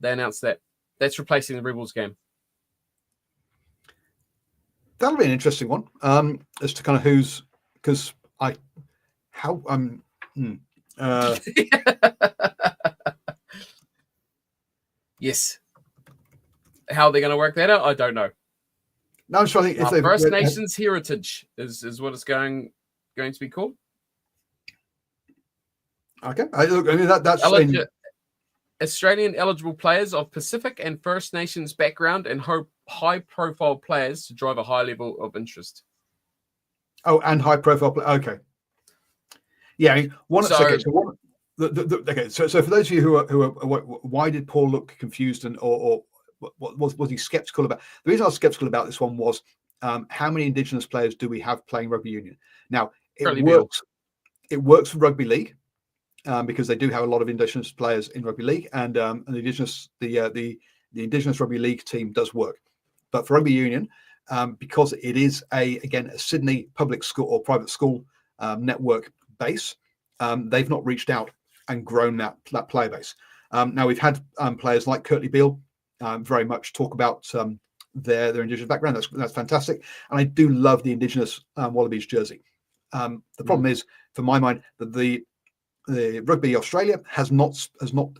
They announced that. That's replacing the Rebels game. That'll be an interesting one. As to kind of who's because yes. How they're going to work that out, I don't know. No, I'm trying to think if they First Nations Heritage is what it's going to be called. Okay, that's Australian eligible players of Pacific and First Nations background and high-profile players to drive a high level of interest. Oh, and high-profile play. Okay. Yeah, I mean, So for those of you who are why did Paul look confused or what was he skeptical about? The reason I was skeptical about this one was how many Indigenous players do we have playing rugby union? Now it works for rugby league because they do have a lot of Indigenous players in rugby league, and the Indigenous rugby league team does work. But for rugby union, because it is a Sydney public school or private school network base, they've not reached out and grown that player base. Now we've had players like Curtly Beale very much talk about their Indigenous background. That's fantastic, and I do love the Indigenous Wallabies jersey. The problem is, for my mind, that the Rugby Australia has not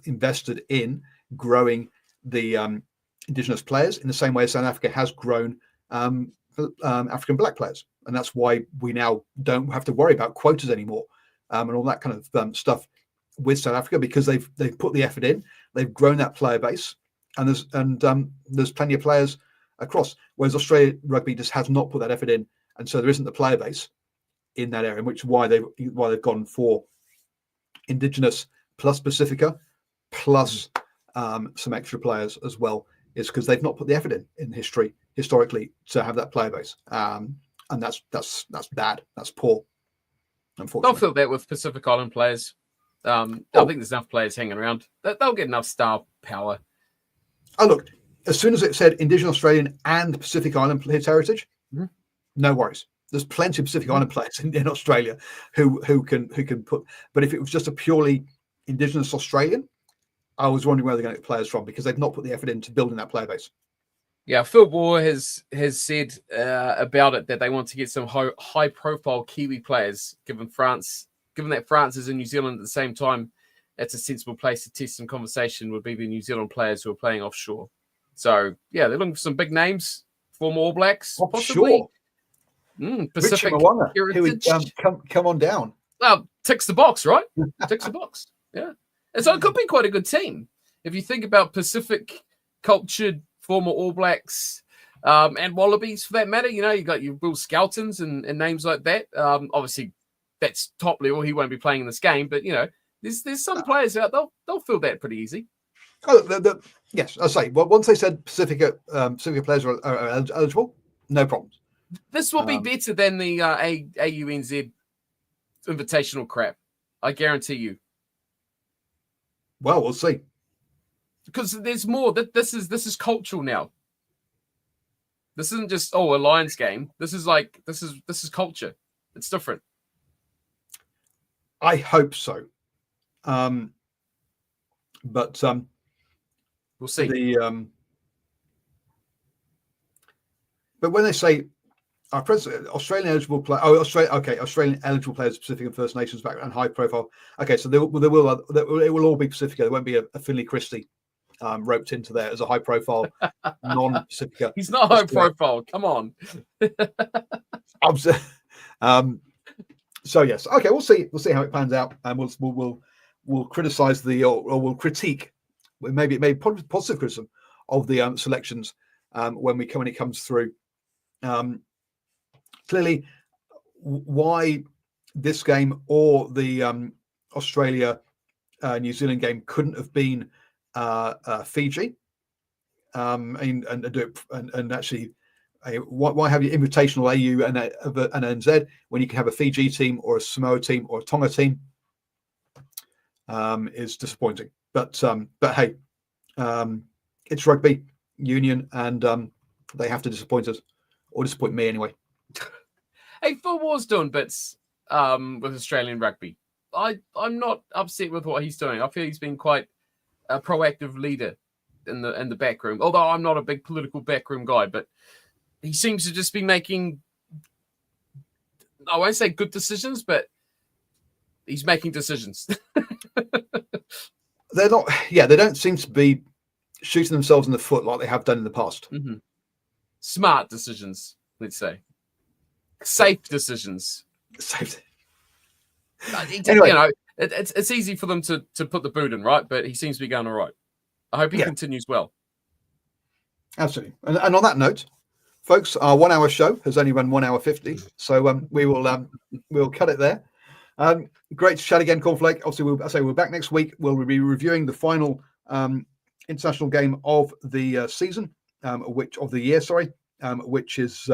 invested in growing the Indigenous players in the same way as South Africa has grown African black players, and that's why we now don't have to worry about quotas anymore and all that kind of stuff with South Africa, because they've put the effort in, they've grown that player base, and there's plenty of players across. Whereas Australia Rugby just has not put that effort in, and so there isn't the player base. in that area, which is why they've gone for Indigenous plus Pacifica plus some extra players as well, is because they've not put the effort in historically to have that player base, and that's bad. That's poor. Unfortunately, They'll fill that with Pacific Island players. I think there's enough players hanging around. They'll get enough star power. Oh, look, as soon as it said Indigenous Australian and Pacific Island heritage, no worries. There's plenty of Pacific Island players in Australia who can put. But if it was just a purely Indigenous Australian, I was wondering where they're going to get players from, because they've not put the effort into building that player base. Yeah, Phil Moore has said about it that they want to get some high profile Kiwi players, given that France is in New Zealand at the same time. That's a sensible place to test some conversation, would be the New Zealand players who are playing offshore. So yeah, they're looking for some big names, former All Blacks, possibly. Sure. Pacific heritage. Come on down. Well, ticks the box, right? Ticks the box. Yeah. And so it could be quite a good team. If you think about Pacific cultured former All Blacks and Wallabies for that matter, you got your Will Skeltons and names like that. Obviously, that's top level. He won't be playing in this game, but there's some players out. They'll fill that pretty easy. Oh, yes, I say. Well, once they said Pacifica players are eligible, no problems. This will be better than the AUNZ invitational crap. I guarantee you. Well, we'll see. Because there's more. This is cultural now. This isn't just a Lions game. This is culture. It's different. I hope so. But we'll see. But when they say Australian eligible player, Australian eligible players, Pacific and First Nations background, and high profile. Okay, so it will all be Pacifica. There won't be a Finley Christie roped into there as a high profile non-Pacifica. He's not high profile. Come on. So yes, okay, we'll see how it pans out, and we'll criticize or we'll critique, maybe positive criticism of the selections when it comes through. Clearly, why this game or the Australia New Zealand game couldn't have been Fiji, and actually, why have you invitational AU and NZ when you can have a Fiji team or a Samoa team or a Tonga team? Is disappointing. But hey, it's rugby union, and they have to disappoint us, or disappoint me anyway. Hey, Phil Moore's doing bits with Australian rugby. I'm not upset with what he's doing. I feel he's been quite a proactive leader in the back room. Although I'm not a big political backroom guy, but he seems to just be making, I won't say good decisions, but he's making decisions. They don't seem to be shooting themselves in the foot like they have done in the past. Mm-hmm. Smart decisions, let's say. Safe decisions. Safe. Anyway, it's easy for them to put the boot in, right? But he seems to be going all right. I hope he continues well. Absolutely. And on that note, folks, our 1 hour show has only run 1 hour 50, so we'll cut it there. Great to chat again, Cornflake. Obviously, we're back next week. We'll be reviewing the final international game of the season, which is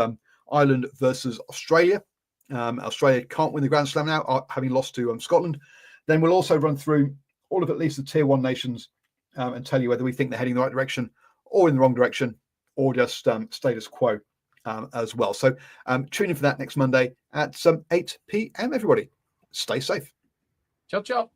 Ireland versus Australia. Australia can't win the Grand Slam now, having lost to Scotland. Then we'll also run through all of at least the Tier 1 nations and tell you whether we think they're heading in the right direction or in the wrong direction, or just status quo as well. So tune in for that next Monday at 8 p.m. Everybody, stay safe. Ciao, ciao.